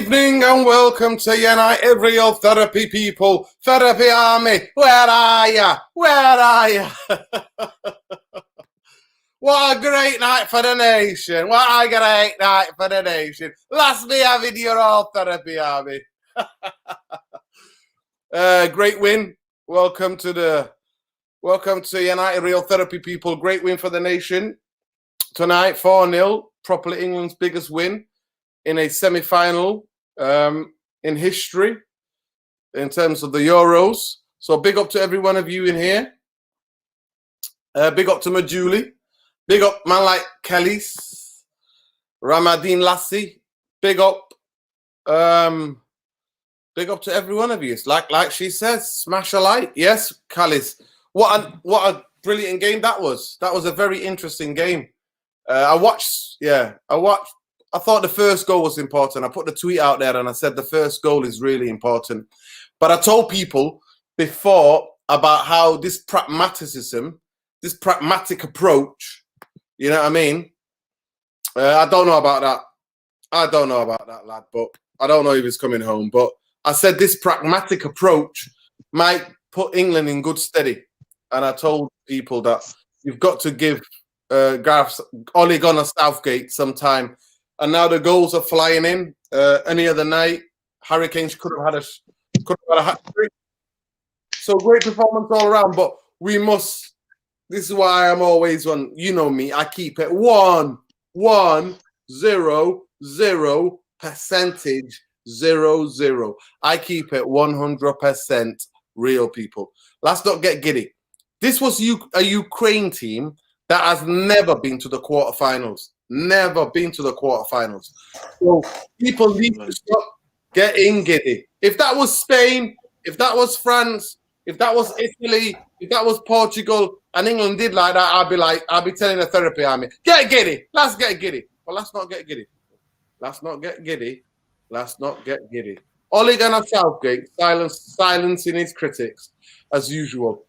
evening and welcome to United Real Therapy people. Therapy Army, where are ya? Where are ya? What a great night for the nation. What a great night for the nation. Last me having your all Therapy Army. Great win. Welcome to United Real Therapy people. Great win for the nation. Tonight, 4-0. Probably England's biggest win in a semi-final in history in terms of the Euros. So big up to every one of you in here. Big up to Majuli. Big up man like Kelly's, Ramadine Lassie. Big up to every one of you. It's like she says, smash a like. Yes, Kelly's. What a brilliant game that was. That was a very interesting game. I thought the first goal was important. I put the tweet out there and I said the first goal is really important. But I told people before about how this pragmatic approach, you know what I mean? I don't know about that. Lad, but I don't know if he's coming home. But I said this pragmatic approach might put England in good steady. And I told people that you've got to give Ole Gunnar Southgate some time. And now the goals are flying in. Any other night, Hurricanes could have had a hat trick. So great performance all around. But we must. This is why I'm always on. You know me. I keep it 1-1-0-0% 0-0. I keep it 100% real, people. Let's not get giddy. This was a Ukraine team that has never been to the quarterfinals. Never been to the quarterfinals. So people need to stop getting giddy. If that was Spain, if that was France, if that was Italy, if that was Portugal, and England did like that, I'd be telling the Therapy Army, get giddy. Let's get giddy. But let's not get giddy. Let's not get giddy. Let's not get giddy. Ole Gunnar Southgate silencing his critics as usual.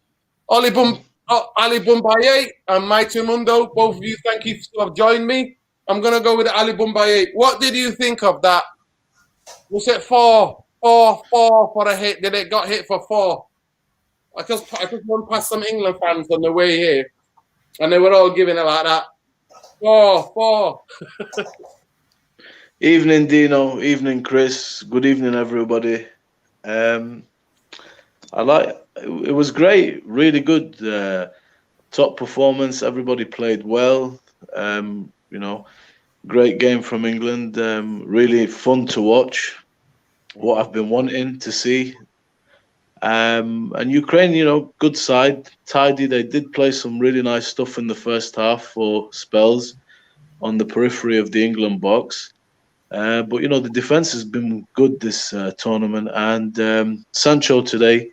Ali Bumbaye and Mighty Mundo, both of you, thank you to have joined me. I'm going to go with Ali Bumbaye. What did you think of that? Was it 4 for a hit? Did it got hit for 4? I just went past some England fans on the way here, and they were all giving it like that. 4. Evening, Dino. Evening, Chris. Good evening, everybody. It was great, really good, top performance. Everybody played well. Great game from England. Really fun to watch. What I've been wanting to see. And Ukraine, good side, tidy. They did play some really nice stuff in the first half for spells on the periphery of the England box. But the defense has been good this tournament, and Sancho today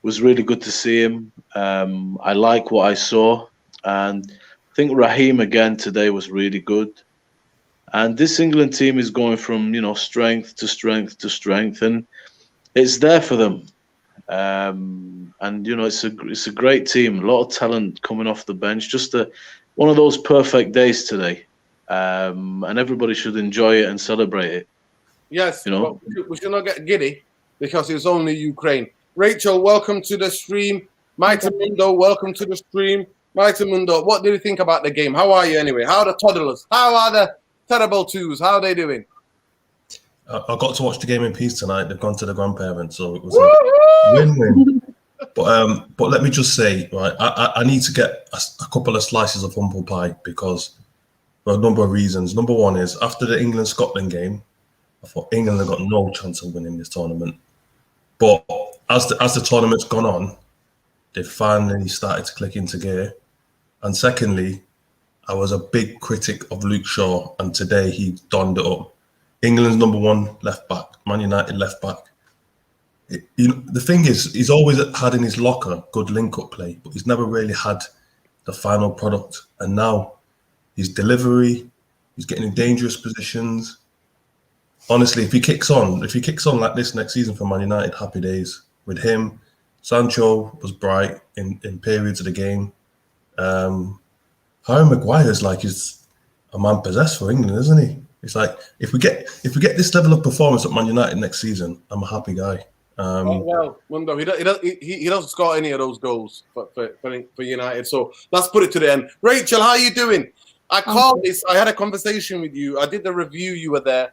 was really good to see him. I like what I saw, and I think Raheem again today was really good. And this England team is going from strength to strength to strength, and it's there for them. It's a great team, a lot of talent coming off the bench. Just one of those perfect days today, and everybody should enjoy it and celebrate it. Yes, but we should not get giddy because it's only Ukraine. Rachel, welcome to the stream. Mighty Mundo, welcome to the stream. Mighty Mundo, what do you think about the game? How are you anyway? How are the toddlers? How are the terrible twos? How are they doing? I got to watch the game in peace tonight. They've gone to the grandparents, so it was a win-win. But let me just say, right, I need to get a couple of slices of humble pie because for a number of reasons. Number one is after the England-Scotland game, I thought England have got no chance of winning this tournament. But as the tournament's gone on, they finally started to click into gear. And secondly, I was a big critic of Luke Shaw, and today he donned it up. England's number 1 left back, Man United left back. The thing is, he's always had in his locker good link-up play, but he's never really had the final product. And now his delivery, he's getting in dangerous positions. Honestly, if he kicks on like this next season for Man United, happy days with him. Sancho was bright in periods of the game. Harry Maguire's like he's a man possessed for England, isn't he? It's like if we get this level of performance at Man United next season, I'm a happy guy. Well, Mundo, he doesn't score any of those goals for United. So let's put it to the end. Rachel, how are you doing? I called this. I had a conversation with you. I did the review. You were there.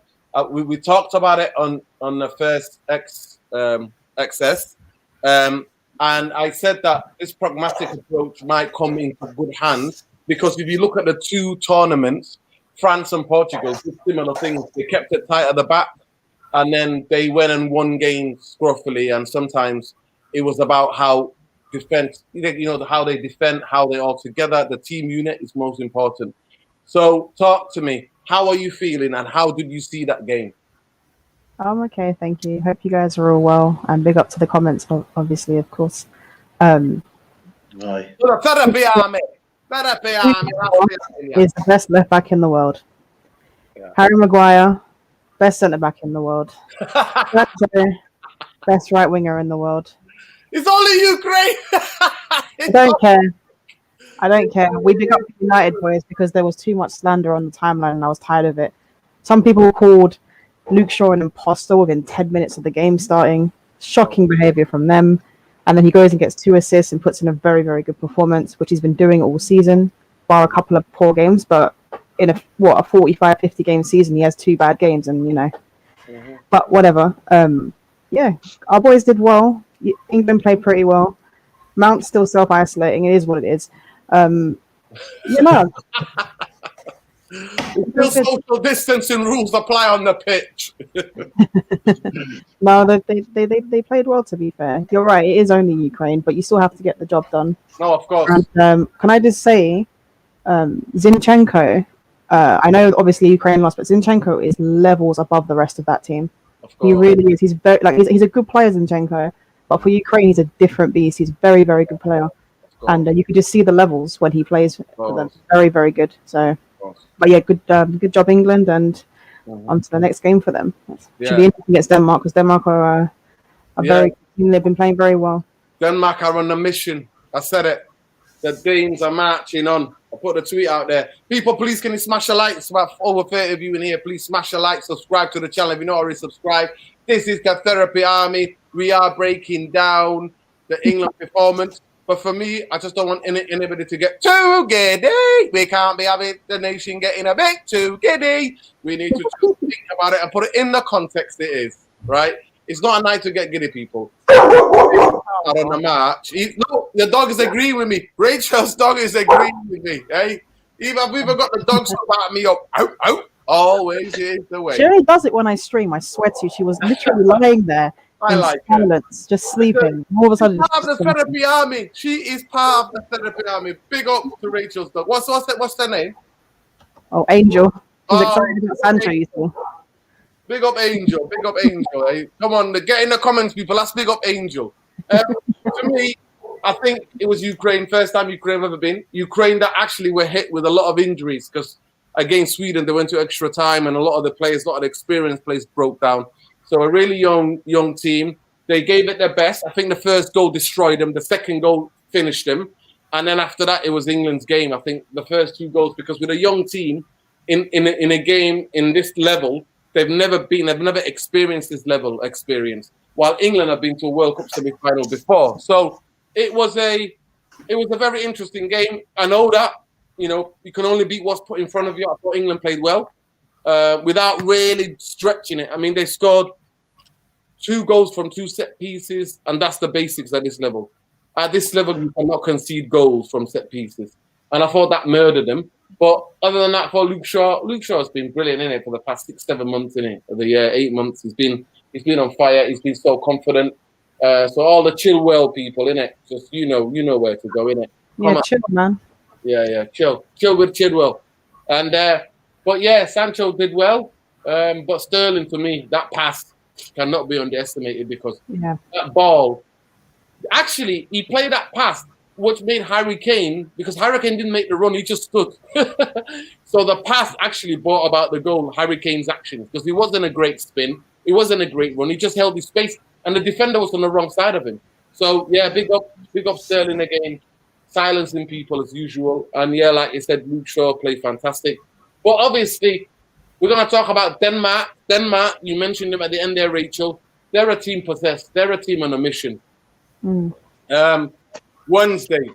We talked about it on the first XS, and I said that this pragmatic approach might come into good hands because if you look at the two tournaments, France and Portugal did similar things. They kept it tight at the back, and then they went and won games scruffily. And sometimes it was about how defense, how they defend, how they all together. The team unit is most important. So talk to me. How are you feeling, and how did you see that game? I'm okay, thank you. Hope you guys are all well, and big up to the comments, obviously, of course. Right. Therapy army. He's the best left back in the world. Yeah. Harry Maguire, best centre back in the world. Best right winger in the world. It's only Ukraine. I don't care. We big up the United boys because there was too much slander on the timeline and I was tired of it. Some people called Luke Shaw an imposter within 10 minutes of the game starting. Shocking behaviour from them. And then he goes and gets 2 assists and puts in a very, very good performance, which he's been doing all season, bar a couple of poor games. But in a 45, 50 game season, he has 2 bad games and, But whatever. Yeah, our boys did well. England played pretty well. Mount's still self-isolating. It is what it is. Social distancing rules apply on the pitch. No, they played well, to be fair. You're right, it is only Ukraine, but you still have to get the job done. No, of course. And, can I just say, Zinchenko, I know obviously Ukraine lost, but Zinchenko is levels above the rest of that team. He really is. He's very he's a good player, Zinchenko, but for Ukraine, he's a different beast. He's a very, very good player. And you could just see the levels when he plays for them. Very, very good. So, but yeah, good job, England, and on to the next game for them. Should be interesting against Denmark because Denmark are very. They've been playing very well. Denmark are on a mission. I said it. The Danes are marching on. I put the tweet out there. People, please can you smash a like? It's about over 30 of you in here. Please smash a like. Subscribe to the channel if you're not already subscribed. This is the Therapy Army. We are breaking down the England performance. But for me, I just don't want anybody to get too giddy. We can't be having the nation getting a bit too giddy. We need to just think about it and put it in the context it is, right? It's not a night to get giddy, people. On the march. No, the dog is agreeing with me. Rachel's dog is agreeing with me. Hey, we've got the dogs to back me up. Out, out. Always is the way. She only does it when I stream. I swear to you, she was literally lying there. I like silence, just sleeping. All of a sudden, part of the Therapy Army. She is part of the Therapy Army. Big up to Rachel's dog. What's their name? Oh, Angel. She's excited about Sancho, you saw. Big up Angel. Big up Angel. Hey, come on, get in the comments, people. Let's big up Angel. To me, I think it was Ukraine. First time Ukraine have ever been. Ukraine that actually were hit with a lot of injuries because against Sweden, they went to extra time and a lot of the players, a lot of the experienced players broke down. So a really young team. They gave it their best. I think the first goal destroyed them. The second goal finished them. And then after that, it was England's game. I think the first 2 goals, because with a young team in a game in this level, they've never experienced this level experience. While England have been to a World Cup semi-final before. So it was a very interesting game. I know that, you can only beat what's put in front of you. I thought England played well without really stretching it. I mean, they scored 2 goals from 2 set pieces, and that's the basics at this level. At this level, you cannot concede goals from set pieces. And I thought that murdered them. But other than that, for Luke Shaw has been brilliant in it for the past 6-7 months in it, of the year, 8 months. He's been on fire. He's been so confident. So all the Chilwell people in it, just you know where to go in it. Yeah, chill, man. Yeah, chill with Chilwell. And but yeah, Sancho did well. But Sterling, for me, that pass cannot be underestimated because that ball. Actually, he played that pass, which made Harry Kane, because Harry Kane didn't make the run, he just stood. So the pass actually brought about the goal, Harry Kane's actions, because he wasn't a great spin, it wasn't a great run, he just held his space, and the defender was on the wrong side of him. So yeah, big up Sterling again, silencing people as usual. And yeah, like you said, Luke Shaw played fantastic. But obviously, We're going to talk about Denmark. Denmark, you mentioned them at the end there, Rachel. They're a team possessed. They're a team on a mission. Wednesday,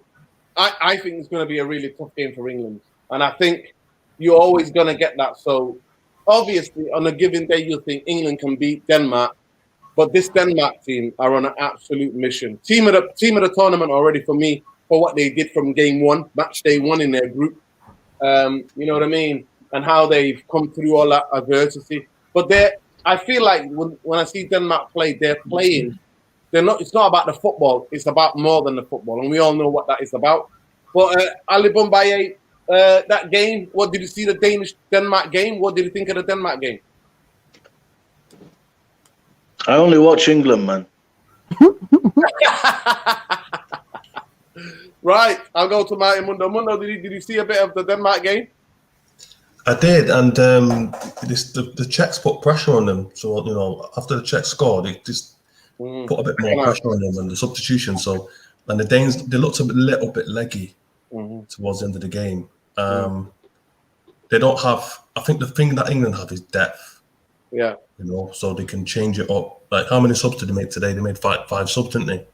I think it's going to be a really tough game for England. And I think you're always going to get that. So, obviously, on a given day, you'll think England can beat Denmark. But this Denmark team are on an absolute mission. Team of the tournament already for me, for what they did from game one, match day one in their group. You know what I mean? And how they've come through all that adversity. But I feel like when I see Denmark play, they're playing. It's not about the football. It's about more than the football. And we all know what that is about. But Ali Bombaye, that game, what did you see the Denmark game? What did you think of the Denmark game? I only watch England, man. Right, I'll go to Martin Mundo. Mundo, did you see a bit of the Denmark game? I did, and the Czechs put pressure on them. So, you know, after the Czechs scored, it just put a bit more pressure on them and the substitution. So, and the Danes, they looked a little bit leggy towards the end of the game. They don't have, I think the thing that England have is depth. Yeah. You know, so they can change it up. Like, how many subs did they make today? They made five subs, didn't they?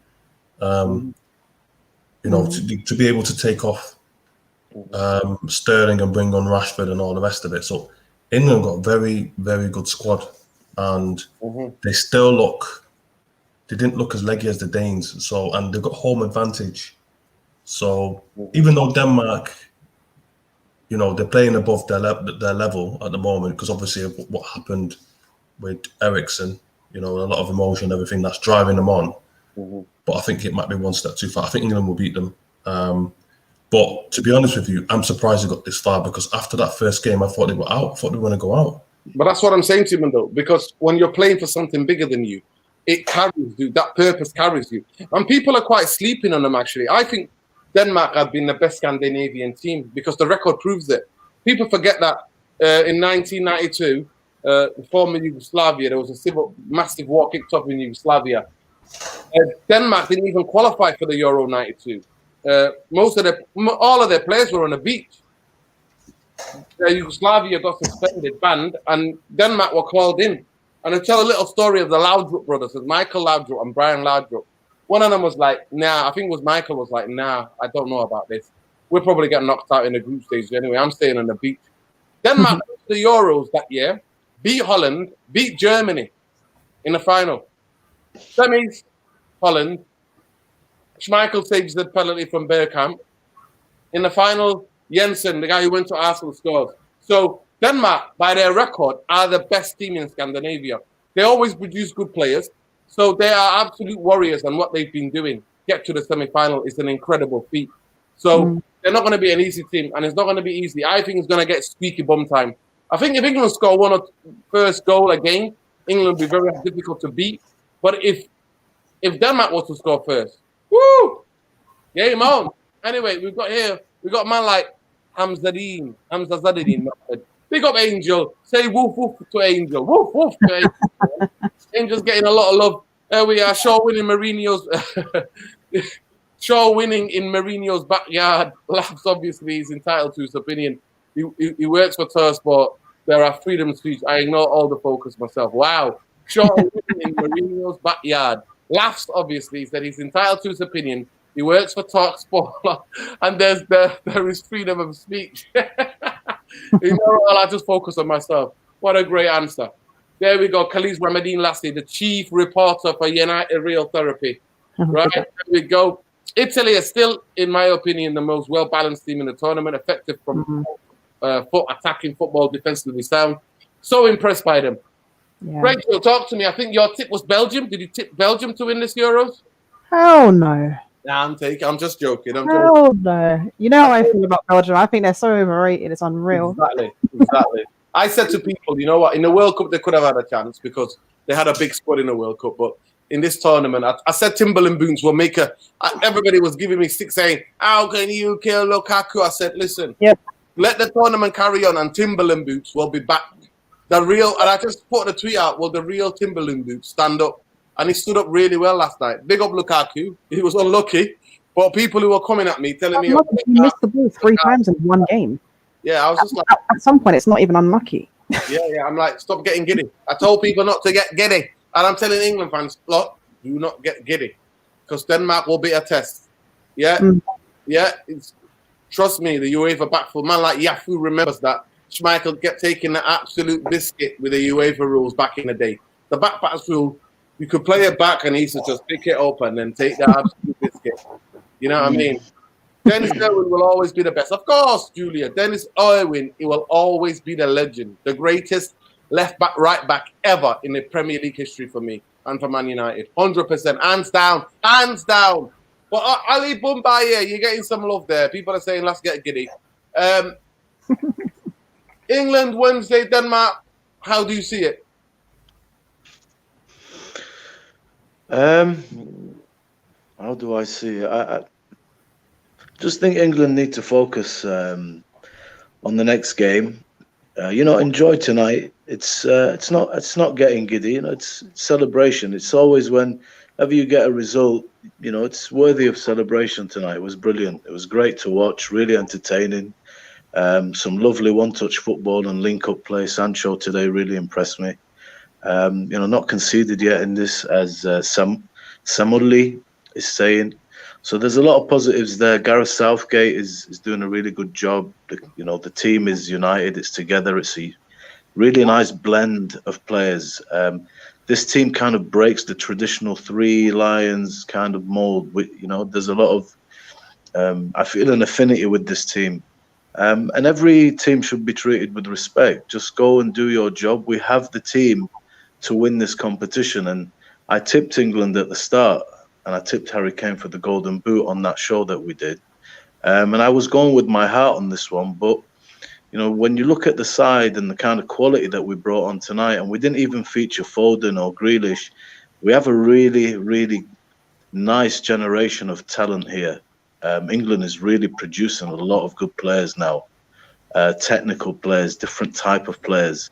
You know, to be able to take off Sterling and bring on Rashford and all the rest of it. So England got a very, very good squad, and they didn't look as leggy as the Danes. So, and they've got home advantage. So even though Denmark, you know, they're playing above their level at the moment, because obviously of what happened with Eriksen, you know, a lot of emotion, everything that's driving them on. But I think it might be one step too far. I think England will beat them. But to be honest with you, I'm surprised they got this far, because after that first game, I thought they were out. I thought they were going to go out. But that's what I'm saying to you, Mundo, because when you're playing for something bigger than you, it carries you. That purpose carries you. And people are quite sleeping on them, actually. I think Denmark have been the best Scandinavian team because the record proves it. People forget that in 1992, the former Yugoslavia, there was a massive war kicked off in Yugoslavia. Denmark didn't even qualify for the Euro 92. All of their players were on the beach. Yugoslavia got suspended, banned, and Denmark were called in. And I tell a little story of the Laudrup brothers, Michael Laudrup and Brian Laudrup. One of them was like, nah, I think it was Michael was like, nah, I don't know about this. We'll probably get knocked out in the group stage anyway. I'm staying on the beach. Denmark went to the Euros that year, beat Holland, beat Germany in the final. Semis, Holland. Schmeichel saves the penalty from Bergkamp. In the final, Jensen, the guy who went to Arsenal, scores. So Denmark, by their record, are the best team in Scandinavia. They always produce good players. So they are absolute warriors, and what they've been doing, get to the semi-final, is an incredible feat. So they're not going to be an easy team, and it's not going to be easy. I think it's going to get squeaky bum time. I think if England score one or first goal a game, England will be very difficult to beat. But if Denmark was to score first, woo, game on. Anyway, we got a man like Hamza Zadine. Big up Angel. Say woof woof to Angel. Woof woof to Angel. Angel's getting a lot of love. There we are. Shaw winning in Mourinho's backyard. Laughs, obviously, he's entitled to his opinion. He works for Tursport. There are freedom of speech. I ignore all the focus myself. Wow. Shaw winning in Mourinho's backyard. Laughs, obviously, he said he's entitled to his opinion. He works for Talksport, and there is freedom of speech. You know what? I'll just focus on myself. What a great answer. There we go. Khalees Ramadeen Lassie, the chief reporter for United Real Therapy. Right? There we go. Italy is still, in my opinion, the most well-balanced team in the tournament. Effective from attacking football, defensively sound. So impressed by them. Yeah. Rachel, talk to me. I think your tip was Belgium. Did you tip Belgium to win this Euros? Hell no. Nah, I'm just joking. Hell no. You know how I feel about Belgium. I think they're so overrated. It's unreal. Exactly. I said to people, you know what? In the World Cup, they could have had a chance because they had a big squad in the World Cup. But in this tournament, I said Timberland boots will make everybody was giving me stick saying, how can you kill Lukaku? I said, listen, let the tournament carry on and Timberland boots will be back. And I just put the tweet out, will the real Timberland boots stand up? And he stood up really well last night. Big up Lukaku. He was unlucky. But people who were coming at me, telling me... He missed the ball 3 times in one game. Yeah, I was just like... At some point, it's not even unlucky. Yeah. I'm like, stop getting giddy. I told people not to get giddy. And I'm telling England fans, look, do not get giddy. Because Denmark will be a test. Yeah? Yeah. Trust me, the UEFA back full. Man like Yafu remembers that. Schmeichel kept taking the absolute biscuit with the UEFA rules back in the day. The back pass rule, you could play it back and he used to just pick it up and then take the absolute biscuit. You know what I mean? Dennis Irwin will always be the best. Of course, Julia. Dennis Irwin, he will always be the legend. The greatest left back, right back ever in the Premier League history for me and for Man United. 100%. Hands down. Hands down. But Ali Boumbaye, you're getting some love there. People are saying, let's get giddy. England, Wednesday, Denmark. How do you see it? How do I see it? I just think England need to focus on the next game. Enjoy tonight. It's not getting giddy. It's celebration. It's always whenever you get a result, it's worthy of celebration tonight. It was brilliant. It was great to watch. Really entertaining. Some lovely one-touch football and link-up play. Sancho today really impressed me. Not conceded yet in this, as Samuli is saying. So there's a lot of positives there. Gareth Southgate is doing a really good job. The team is united. It's together. It's a really nice blend of players. This team kind of breaks the traditional three lions kind of mold. There's a lot of I feel an affinity with this team. And every team should be treated with respect. Just go and do your job. We have the team to win this competition. And I tipped England at the start, and I tipped Harry Kane for the Golden Boot on that show that we did. And I was going with my heart on this one. But, when you look at the side and the kind of quality that we brought on tonight, and we didn't even feature Foden or Grealish, we have a really, really nice generation of talent here. England is really producing a lot of good players now, technical players, different type of players.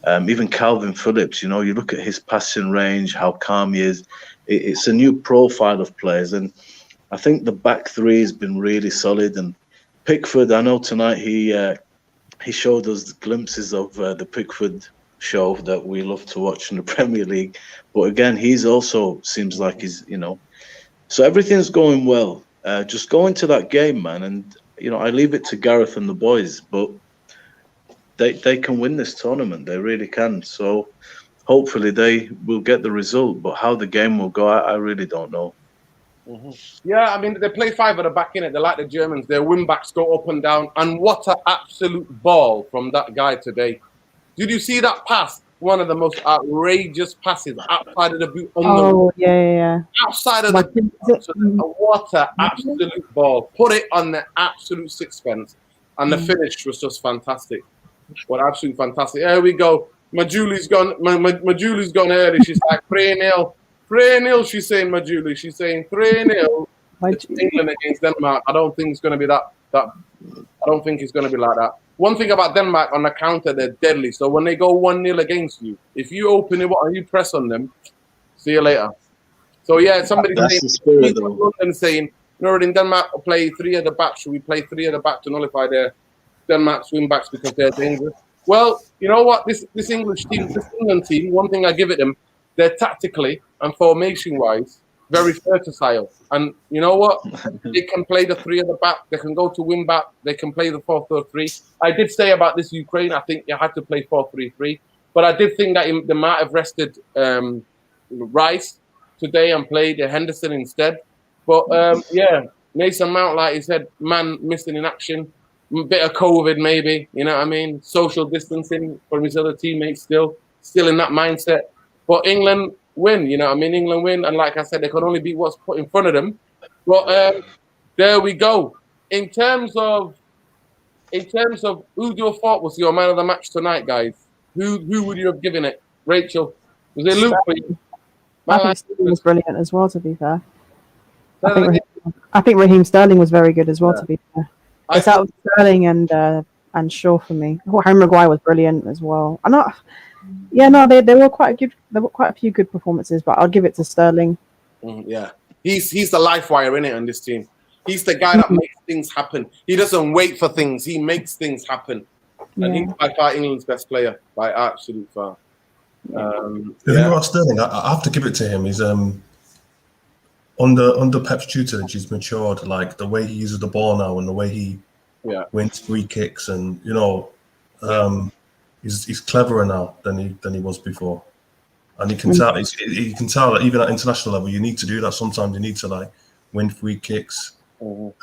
Even Calvin Phillips, you look at his passing range, how calm he is. It's a new profile of players, and I think the back three has been really solid. And Pickford, I know tonight he showed us glimpses of the Pickford show that we love to watch in the Premier League. But again, he's also seems like he's, so everything's going well. Just go into that game, man, and I leave it to Gareth and the boys, but they can win this tournament. They really can. So hopefully they will get the result. But how the game will go, I really don't know. Yeah, I mean, they play five at the back in it. They're like the Germans. Their wing backs go up and down. And what an absolute ball from that guy today. Did you see that pass? One of the most outrageous passes outside of the boot. Yeah. Outside of the boot. What an absolute ball. Put it on the absolute sixpence. And the finish was just fantastic. What absolutely fantastic. Here we go. Majuli's gone. Majuli's gone early. She's like 3-0. 3-0, she's saying, Majuli. She's saying 3-0 England against Denmark. I don't think it's going to be that. I don't think it's going to be like that. One thing about Denmark, on the counter, they're deadly. So when they go 1-0 against you, if you open it and you press on them, see you later. So yeah, somebody's saying, in Denmark, will play three at the back. Should we play three at the back to nullify their Denmark swing backs because they're dangerous? Well, you know what? This English team, this England team, one thing I give it them, they're tactically and formation-wise very versatile. And you know what? They can play the three at the back. They can go to wing back. They can play the 4-4-3. I did say about this Ukraine, I think you had to play 4-3-3. But I did think that they might have rested Rice today and played Henderson instead. But yeah, Mason Mount, like he said, man missing in action. A bit of COVID maybe, you know what I mean? Social distancing from his other teammates still in that mindset. But England win, you know what I mean? England win, and like I said, they can only beat what's put in front of them. But there we go. In terms of who you thought was your man of the match tonight, guys? Who would you have given it? Rachel, was it Luke for you? I think Sterling was brilliant as well, to be fair. I think Raheem Sterling was very good as well, to be fair. It's out of Sterling and Shaw for me. Harry Maguire was brilliant as well. They were quite good. There were quite a few good performances, but I'll give it to Sterling. Yeah, he's the life wire in it on this team. He's the guy that makes things happen. He doesn't wait for things. He makes things happen. And Yeah. he's by far England's best player, by absolute far. The thing about Sterling, I have to give it to him. He's under Pep's tutelage, he's matured. Like the way he uses the ball now and the way he wins free kicks, and he's cleverer now than he was before. And you can tell you can tell that even at international level, you need to do that. Sometimes you need to like win free kicks, release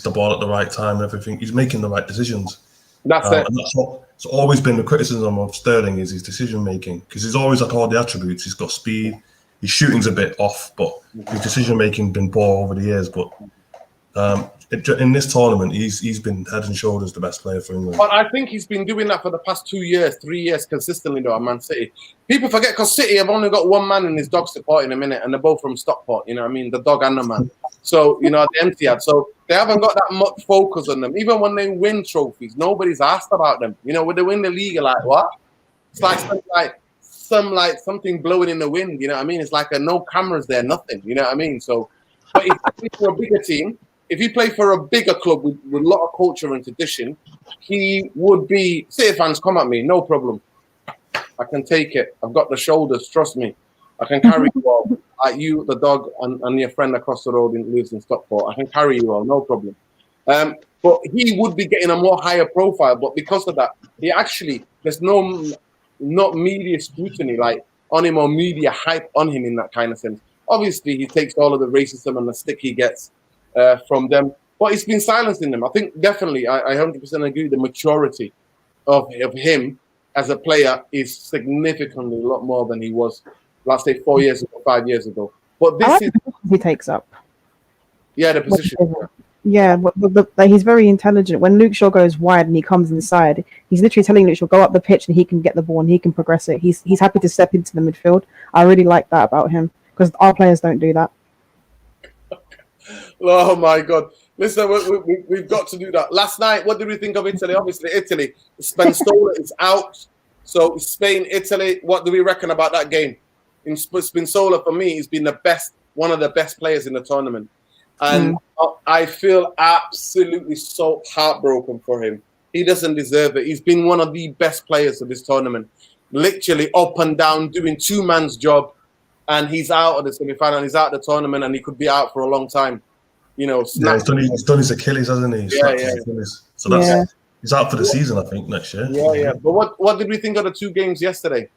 the ball at the right time and everything. He's making the right decisions. That's it. And it's always been the criticism of Sterling is his decision making, because he's always like all the attributes. He's got speed. His shooting's a bit off, but his decision making been poor over the years. But in this tournament, he's been head and shoulders the best player for England. But I think he's been doing that for the past 2 years, 3 years consistently though at Man City. People forget because City have only got one man in his dog support in a minute, and they're both from Stockport, you know what I mean? The dog and the man. So, the Etihad. So they haven't got that much focus on them. Even when they win trophies, nobody's asked about them. When they win the league, you're like, what? It's like something blowing in the wind, you know what I mean? It's like no cameras there, nothing, you know what I mean? So, but if you play for a bigger team, if he played for a bigger club with a lot of culture and tradition, he would be. City fans, come at me, no problem. I can take it. I've got the shoulders, trust me. I can carry you all. You, the dog, and your friend across the road lives in Stockport. I can carry you all, no problem. But he would be getting a more higher profile. But because of that, there's not media scrutiny like on him or media hype on him in that kind of sense. Obviously, he takes all of the racism and the stick he gets from them, but he's been silencing them. I think definitely, I 100% agree. The maturity of him as a player is significantly a lot more than he was, let's say, 4 years ago, 5 years ago. But this is the positions he takes up. Yeah, the position. Yeah, but he's very intelligent. When Luke Shaw goes wide and he comes inside, he's literally telling Luke Shaw go up the pitch and he can get the ball and he can progress it. He's happy to step into the midfield. I really like that about him because our players don't do that. Oh my God! Listen, we've got to do that. Last night, what did we think of Italy? Obviously, Italy. Spinazzola is out, so Spain, Italy. What do we reckon about that game? In Spinazzola, for me, he's been one of the best players in the tournament, and I feel absolutely so heartbroken for him. He doesn't deserve it. He's been one of the best players of this tournament, literally up and down, doing two-man's job. And he's out of the semi-final, he's out of the tournament, and he could be out for a long time. He's done his Achilles, hasn't he? Yeah. So he's out for the season, I think, next year. Yeah. But what did we think of the two games yesterday,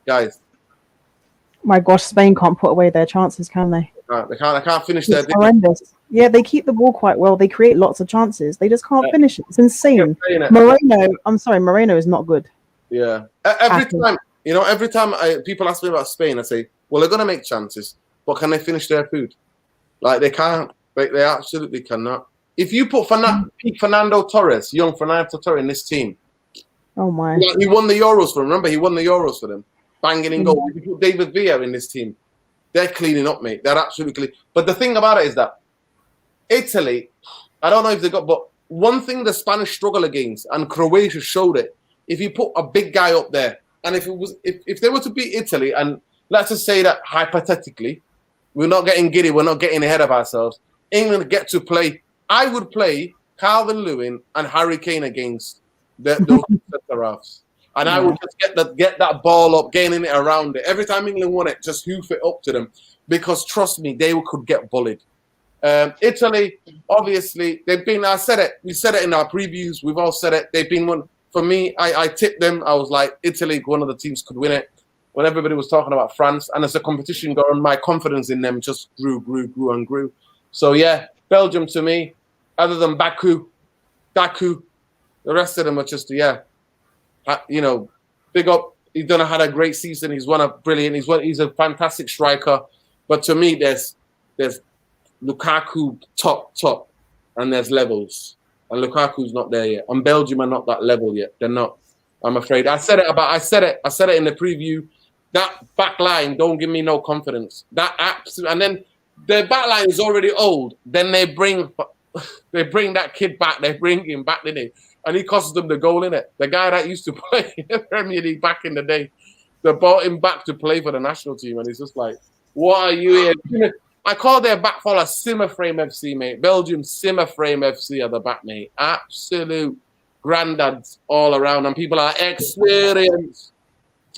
guys? My gosh, Spain can't put away their chances, can they? They can't finish their. It's horrendous. Yeah, they keep the ball quite well. They create lots of chances. They just can't finish it. It's insane. Moreno is not good. Yeah. Every time people ask me about Spain, I say, well, they're going to make chances, but can they finish their food? Like, they can't. They absolutely cannot. If you put Fernando Torres, young Fernando Torres in this team, oh my! He won the Euros for them. Remember, he won the Euros for them, banging in goal. If you put David Villa in this team, they're cleaning up, mate. They're absolutely clean. But the thing about it is that Italy, I don't know if they got, but one thing the Spanish struggle against, and Croatia showed it. If you put a big guy up there, and if they were to beat Italy, and let's just say that hypothetically, we're not getting giddy, we're not getting ahead of ourselves. England get to play. I would play Calvin Lewin and Harry Kane against those centre halves, and I would just get that ball up, gaining it around it. Every time England won it, just hoof it up to them, because trust me, they could get bullied. Italy, obviously, they've been. I said it. We said it in our previews. We've all said it. They've been one. For me, I tipped them. I was like, Italy, one of the teams could win it. When everybody was talking about France, and as the competition got on, my confidence in them just grew. So yeah, Belgium to me, other than Daku, the rest of them are just big up. He's had a great season. He's he's a fantastic striker. But to me, there's Lukaku top, and there's levels. And Lukaku's not there yet. And Belgium are not that level yet. They're not. I'm afraid. I said it in the preview. That back line don't give me no confidence. And then their back line is already old. Then they bring that kid back. They bring him back, didn't they? And he costs them the goal, innit? The guy that used to play in the Premier League back in the day. They brought him back to play for the national team, and he's just like, "What are you here?" I call their back four a Simmer Frame FC, mate. Belgium Simmer Frame FC at the back, mate. Absolute granddads all around, and people are experienced.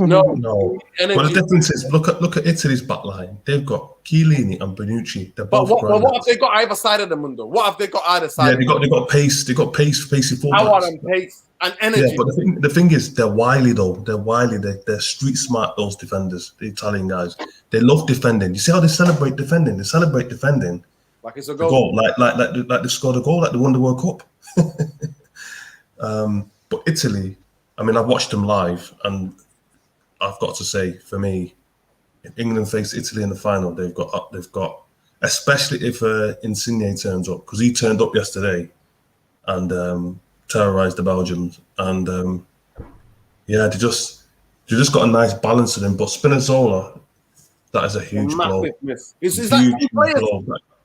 No, energy. Well, the difference is look at Italy's back line. They've got Chiellini and Bonucci. They're both. But what have they got either side of the Mundo? What have they got either side? Yeah, they got pace. They got pace, pacey fullbacks. Power and pace and energy. Yeah, but the thing is, they're wily though. They're wily. They're street smart. Those defenders, the Italian guys, they love defending. You see how they celebrate defending? They celebrate defending like it's a goal. Like they scored a goal, like they won the World Cup. But Italy, I mean, I've watched them live, and I've got to say, for me, if England face Italy in the final, they've got, especially if Insigne turns up, because he turned up yesterday and terrorised the Belgians, and yeah, they just got a nice balance to them. But Spinazzola, that is a huge blow. Miss. He's like two players.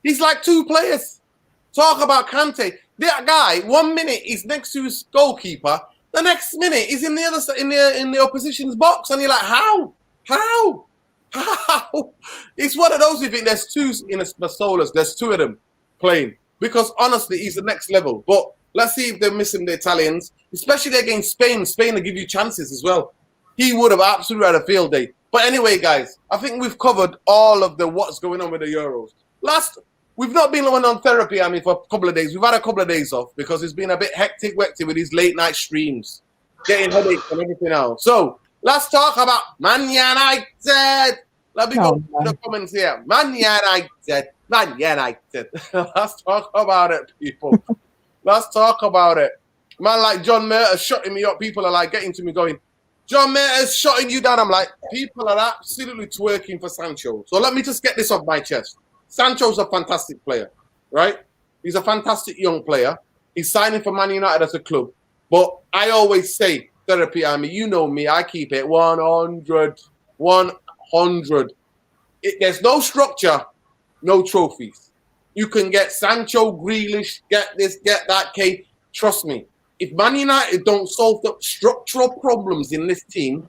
He's like two players. Talk about Kante. That guy, 1 minute he's next to his goalkeeper. The next minute he's in the other in the opposition's box, and you're like, how? It's one of those. You think there's two in the Solas. There's two of them playing because honestly, he's the next level. But let's see if they're missing the Italians, especially against Spain. Spain will give you chances as well. He would have absolutely had a field day. But anyway, guys, I think we've covered all of the what's going on with the Euros. We've not been on therapy, I mean, for a couple of days. We've had a couple of days off because it's been a bit hectic with these late night streams, getting headaches and everything else. So let's talk about Man United. Let me go to the comments here. Man United. Let's talk about it, people. Let's talk about it. Man, like John Merters shutting me up. People are like getting to me going, John Merters shutting you down. I'm like, people are absolutely twerking for Sancho. So let me just get this off my chest. Sancho's a fantastic player, right? He's a fantastic young player. He's signing for Man United as a club. But I always say, therapy, I mean, you know me, I keep it 100. 100. There's no structure, no trophies. You can get Sancho, Grealish, get this, get that, Kate. Trust me, if Man United don't solve the structural problems in this team,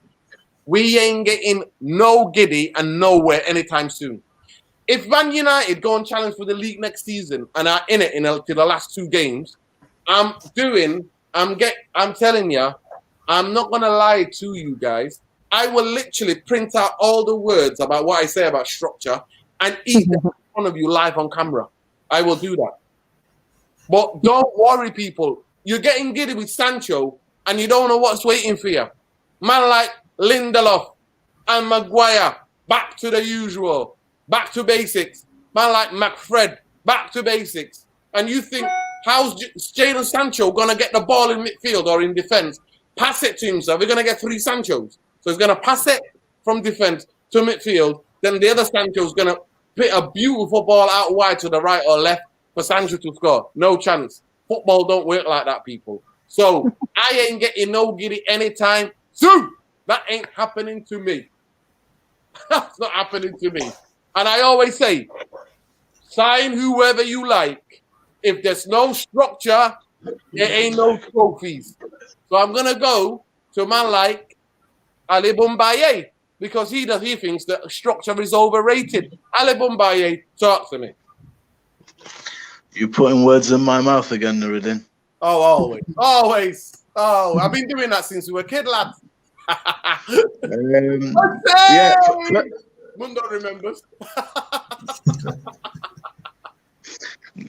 we ain't getting no giddy and nowhere anytime soon. If Man United go and challenge for the league next season and are in it to the last two games, I'm telling you, I'm not going to lie to you guys. I will literally print out all the words about what I say about structure and eat them in front of you live on camera. I will do that. But don't worry, people. You're getting giddy with Sancho and you don't know what's waiting for you. Man like Lindelof and Maguire, back to the usual. Back to basics. Man like McFred, back to basics. And you think, how's Jadon Sancho going to get the ball in midfield or in defense? Pass it to himself. We're going to get three Sanchos. So he's going to pass it from defense to midfield. Then the other Sancho's going to put a beautiful ball out wide to the right or left for Sancho to score. No chance. Football don't work like that, people. So I ain't getting no giddy anytime soon. That ain't happening to me. That's not happening to me. And I always say, sign whoever you like. If there's no structure, there ain't no trophies. So I'm going to go to a man like Ali Boumbaye because he thinks that structure is overrated. Ali Boumbaye, talk to me. You're putting words in my mouth again, Nuruddin. Oh, always. Oh, I've been doing that since we were kids, lads. Yeah. Mundo remembers.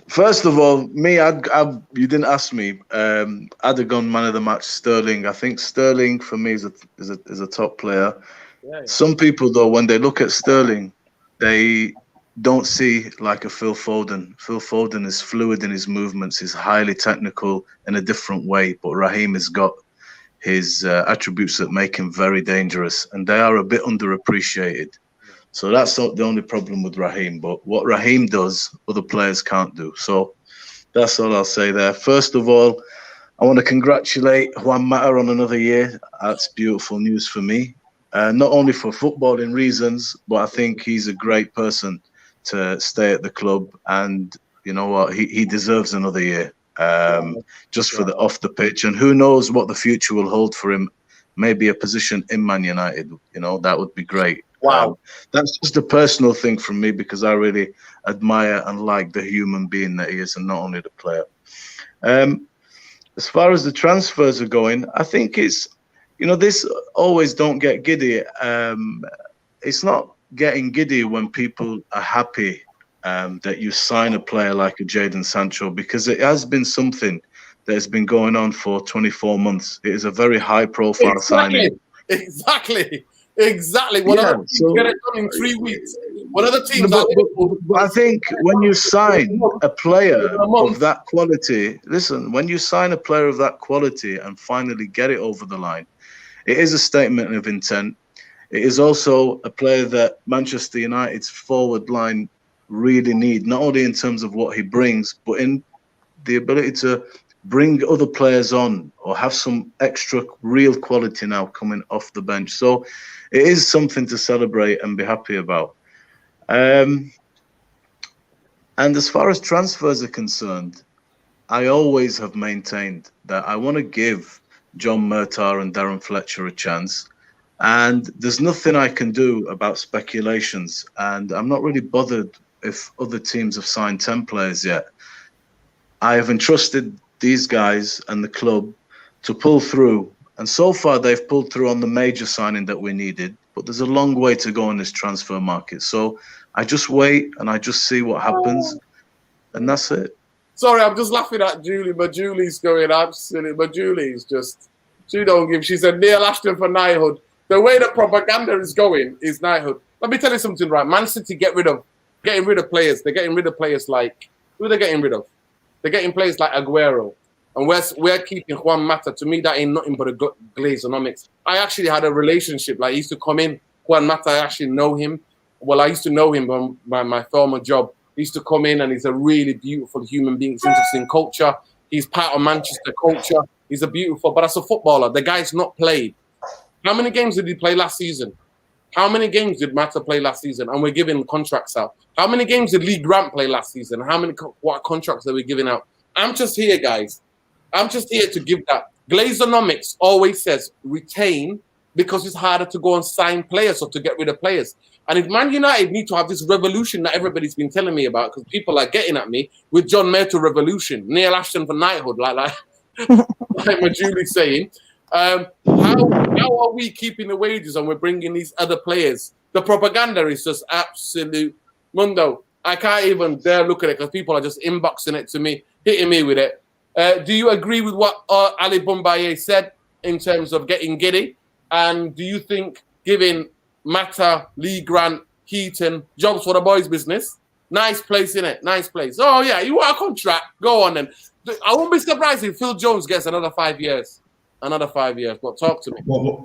First of all, me, you didn't ask me. I'd have gone man of the match, Sterling. I think Sterling for me is a top player. Yeah. Some people though, when they look at Sterling, they don't see like a Phil Foden. Phil Foden is fluid in his movements. He's highly technical in a different way. But Raheem has got his attributes that make him very dangerous, and they are a bit underappreciated. So that's not the only problem with Raheem. But what Raheem does, other players can't do. So that's all I'll say there. First of all, I want to congratulate Juan Mata on another year. That's beautiful news for me. Not only for footballing reasons, but I think he's a great person to stay at the club. And you know what? He deserves another year just for the off the pitch. And who knows what the future will hold for him. Maybe a position in Man United. You know, that would be great. Wow. That's just a personal thing from me because I really admire and like the human being that he is, and not only the player. As far as the transfers are going, I think it's, this always don't get giddy. It's not getting giddy when people are happy that you sign a player like a Jadon Sancho, because it has been something that has been going on for 24 months. It is a very high-profile signing. Exactly. One of the teams get it done in 3 weeks. One of the teams. But I think when you sign a player of that quality, listen, when you sign a player of that quality and finally get it over the line, it is a statement of intent. It is also a player that Manchester United's forward line really need, not only in terms of what he brings, but in the ability to bring other players on or have some extra real quality now coming off the bench. So it is something to celebrate and be happy about. And as far as transfers are concerned, I always have maintained that I want to give John Murtagh and Darren Fletcher a chance. And there's nothing I can do about speculations. And I'm not really bothered if other teams have signed 10 players yet. I have entrusted these guys and the club to pull through. And so far, they've pulled through on the major signing that we needed. But there's a long way to go in this transfer market. So I just wait and I just see what happens. And that's it. Sorry, I'm just laughing at Julie, but Julie's going absolutely. But Julie's just, she don't give. She said Neil Ashton for knighthood. The way the propaganda is going is knighthood. Let me tell you something, right? Man City getting rid of players. They're getting rid of players like, who are they getting rid of? They're getting players like Aguero. And we're keeping Juan Mata. To me, that ain't nothing but a glazonomics. I actually had a relationship. Like, he used to come in. Juan Mata, I actually know him. Well, I used to know him by my former job. He used to come in, and he's a really beautiful human being. He's interested in culture. He's part of Manchester culture. He's a beautiful, but as a footballer, the guy's not played. How many games did he play last season? How many games did Mata play last season? And we're giving contracts out. How many games did Lee Grant play last season? What contracts are we giving out? I'm just here, guys. I'm just here to give that. Glazonomics always says retain, because it's harder to go and sign players or to get rid of players. And if Man United need to have this revolution that everybody's been telling me about, because people are getting at me with John Murtagh revolution, Neil Ashton for knighthood, like Majouli's saying. How are we keeping the wages and we're bringing these other players? The propaganda is just absolute mundo. I can't even dare look at it because people are just inboxing it to me, hitting me with it. Do you agree with what Ali Boumbaye said in terms of getting giddy? And do you think giving Mata, Lee Grant, Heaton jobs for the boys' business? Nice place, innit? Nice place. Oh, yeah, you want a contract? Go on then. I won't be surprised if Phil Jones gets another 5 years. Another 5 years, but talk to me. Well,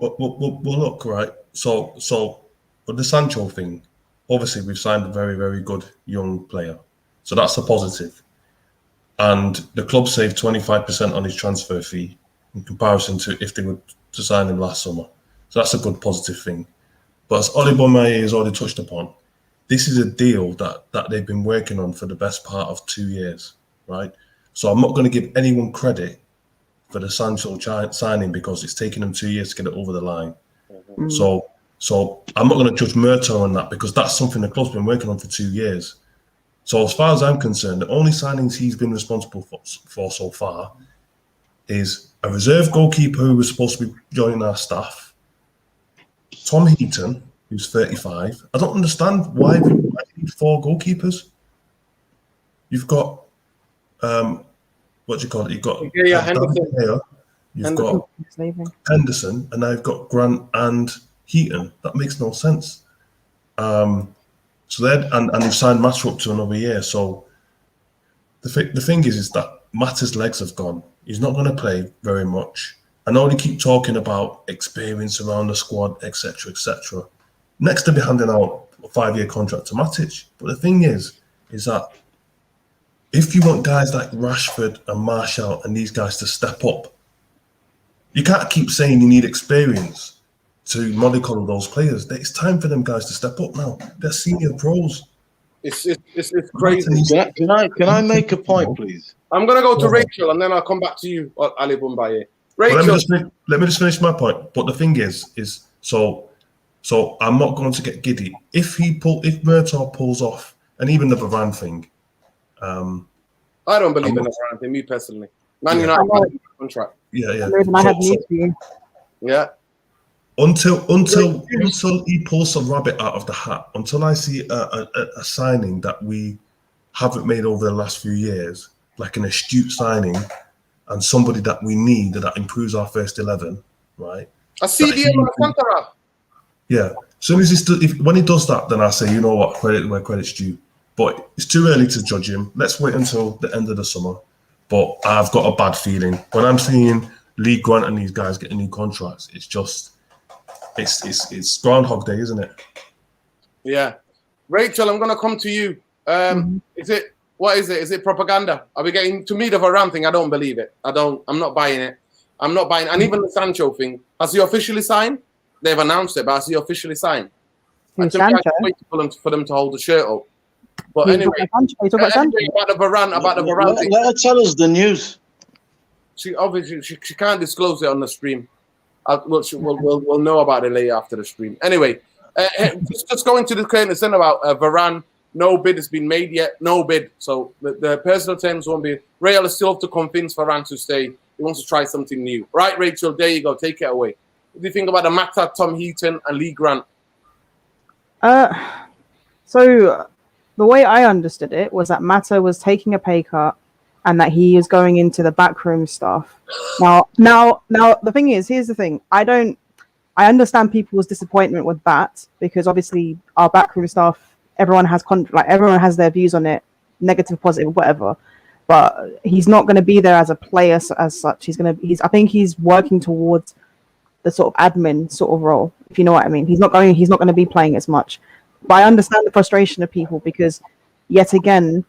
look, right. So with the Sancho thing, obviously we've signed a very, very good young player. So that's a positive. And the club saved 25% on his transfer fee in comparison to if they were to sign him last summer. So that's a good positive thing. But as Oli Boumbaye has already touched upon, this is a deal that they've been working on for the best part of 2 years, right? So I'm not going to give anyone credit for the Sancho signing because it's taken them 2 years to get it over the line. Mm-hmm. So I'm not going to judge Murtagh on that because that's something the club's been working on for 2 years. So as far as I'm concerned, the only signings he's been responsible for so far is a reserve goalkeeper who was supposed to be joining our staff, Tom Heaton, who's 35. I don't understand why we need 4 goalkeepers. You've got what do you call it? You've got Henderson. You've got Henderson, and now you've got Grant and Heaton. That makes no sense. So they're and they've signed Mata up to another year. So the thing is that Mata's legs have gone. He's not going to play very much. I know they keep talking about experience around the squad, etc., etc. Next, to be handing out a 5-year contract to Matic. But the thing is that if you want guys like Rashford and Martial and these guys to step up, you can't keep saying you need experience to mollycoddle those players. It's time for them guys to step up now. They're senior pros. It's crazy. Can I make a point, please? I'm going to go to Rachel and then I'll come back to you, Ali Boumbaye. Rachel. Well, let me just finish my point. But the thing is so So I'm not going to get giddy if Murtaugh pulls off, and even the Varane thing. I don't believe in the Varane thing, me personally. Man Yeah. United had a contract. Yeah. I have news for you. Yeah. Until he pulls some rabbit out of the hat, until I see a signing that we haven't made over the last few years, like an astute signing and somebody that we need that improves our first 11, right? A CDM Alcantara. Yeah. As soon as when he does that, then I say, you know what, credit where credit's due. But it's too early to judge him. Let's wait until the end of the summer. But I've got a bad feeling when I'm seeing Lee Grant and these guys getting new contracts. It's just, it's Groundhog Day, isn't it? Yeah. Rachel, I'm gonna come to you. What is it? Is it propaganda? Are we getting to me the Varane thing? I don't believe it. I'm not buying it. I'm not buying, and even the Sancho thing. Has he officially signed? They've announced it, but has he officially signed? I think I have to wait for them to hold the shirt up. But anyway, about the Varane thing. Let her tell us the news. She obviously she can't disclose it on the stream. We'll know about it later after the stream. Anyway, just going to the current thing about Varane. No bid has been made yet. No bid. So the personal terms won't be. Real still have to convince Varane to stay. He wants to try something new. Right, Rachel? There you go. Take it away. What do you think about the Mata, Tom Heaton, and Lee Grant? So the way I understood it was that Mata was taking a pay cut and that he is going into the backroom stuff. Now, the thing is, here's the thing. I understand people's disappointment with that because obviously our backroom staff, everyone has their views on it, negative, positive, whatever. But he's not going to be there as a player as such. I think he's working towards the sort of admin sort of role, if you know what I mean. He's not going to be playing as much. But I understand the frustration of people because yet again,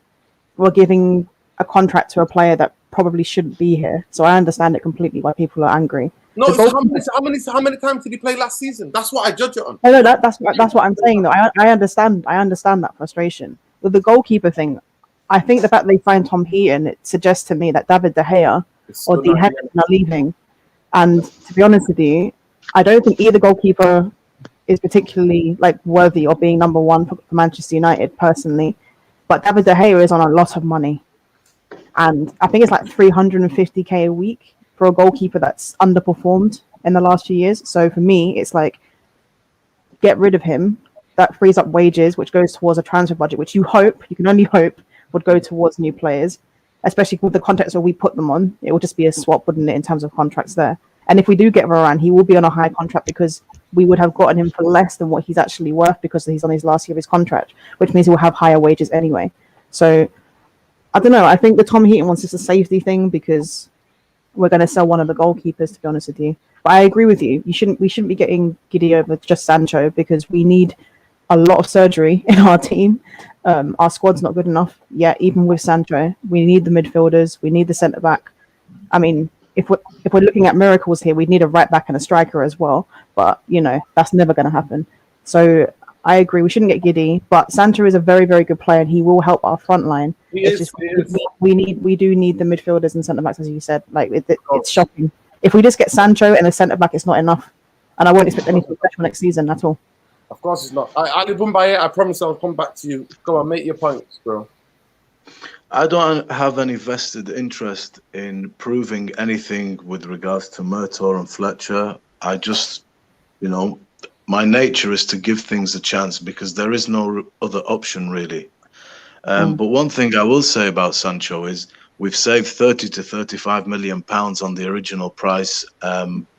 we're giving a contract to a player that probably shouldn't be here. So I understand it completely why people are angry. No, how many times did he play last season? That's what I judge it on. No, that's what I'm saying though. I understand that frustration. With the goalkeeper thing, I think the fact they find Tom Heaton, it suggests to me that David De Gea or De Henderson are leaving. And to be honest with you, I don't think either goalkeeper is particularly worthy of being number one for Manchester United personally. But David De Gea is on a lot of money. And I think it's like 350k a week for a goalkeeper that's underperformed in the last few years. So for me, it's like, get rid of him. That frees up wages, which goes towards a transfer budget, which you can only hope, would go towards new players, especially with the context where we put them on. It will just be a swap, wouldn't it, in terms of contracts there. And if we do get Varane, he will be on a high contract because we would have gotten him for less than what he's actually worth because he's on his last year of his contract, which means he will have higher wages anyway. So I don't know. I think the Tom Heaton one's just a safety thing because we're going to sell one of the goalkeepers, to be honest with you. But I agree with you. We shouldn't be getting giddy over just Sancho because we need a lot of surgery in our team. Our squad's not good enough yet, even with Sancho. We need the midfielders. We need the centre back. I mean, if we're looking at miracles here, we'd need a right back and a striker as well. But that's never going to happen. So I agree. We shouldn't get giddy. But Sancho is a very, very good player, and he will help our front line. We do need the midfielders and centre backs, as you said. It's shocking. If we just get Sancho and a centre back, it's not enough. And I won't expect anything special next season at all. Of course it's not. Ali Bumbaye, I promise I'll come back to you. Go on, make your points, bro. I don't have any vested interest in proving anything with regards to Murtaugh and Fletcher. I just, my nature is to give things a chance because there is no other option really. But one thing I will say about Sancho is we've saved 30 to 35 million pounds on the original price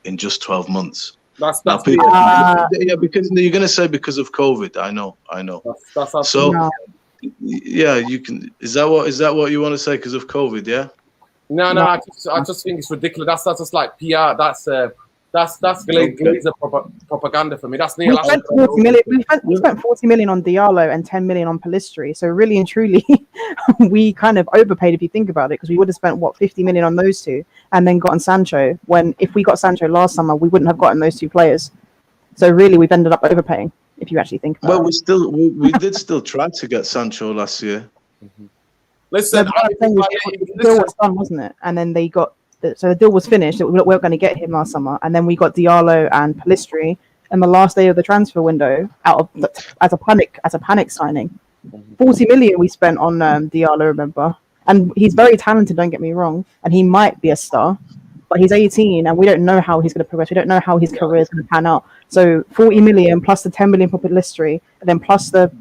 in just 12 months. That's because you're going to say because of COVID. I know. That's so. Yeah, you can. Is that what you want to say because of COVID? Yeah. No. I just think it's ridiculous. That's just like PR. That's Glazer propaganda for me. That's we spent 40 million. We spent 40 million on Diallo and 10 million on Pellistri. So really and truly, we kind of overpaid if you think about it, because we would have spent 50 million on those two and then gotten Sancho. When if we got Sancho last summer, we wouldn't have gotten those two players. So really, we've ended up overpaying if you actually think about it. We did still try to get Sancho last year. Listen, the deal was done, wasn't it? And then they got. So the deal was finished. We weren't going to get him last summer, and then we got Diallo and Pellistri, in the last day of the transfer window as a panic signing. 40 million we spent on Diallo, remember? And he's very talented, don't get me wrong, and he might be a star, but he's 18 and we don't know how he's going to progress. We don't know how his career is going to pan out. So 40 million plus the 10 million for Pelistri, and then plus the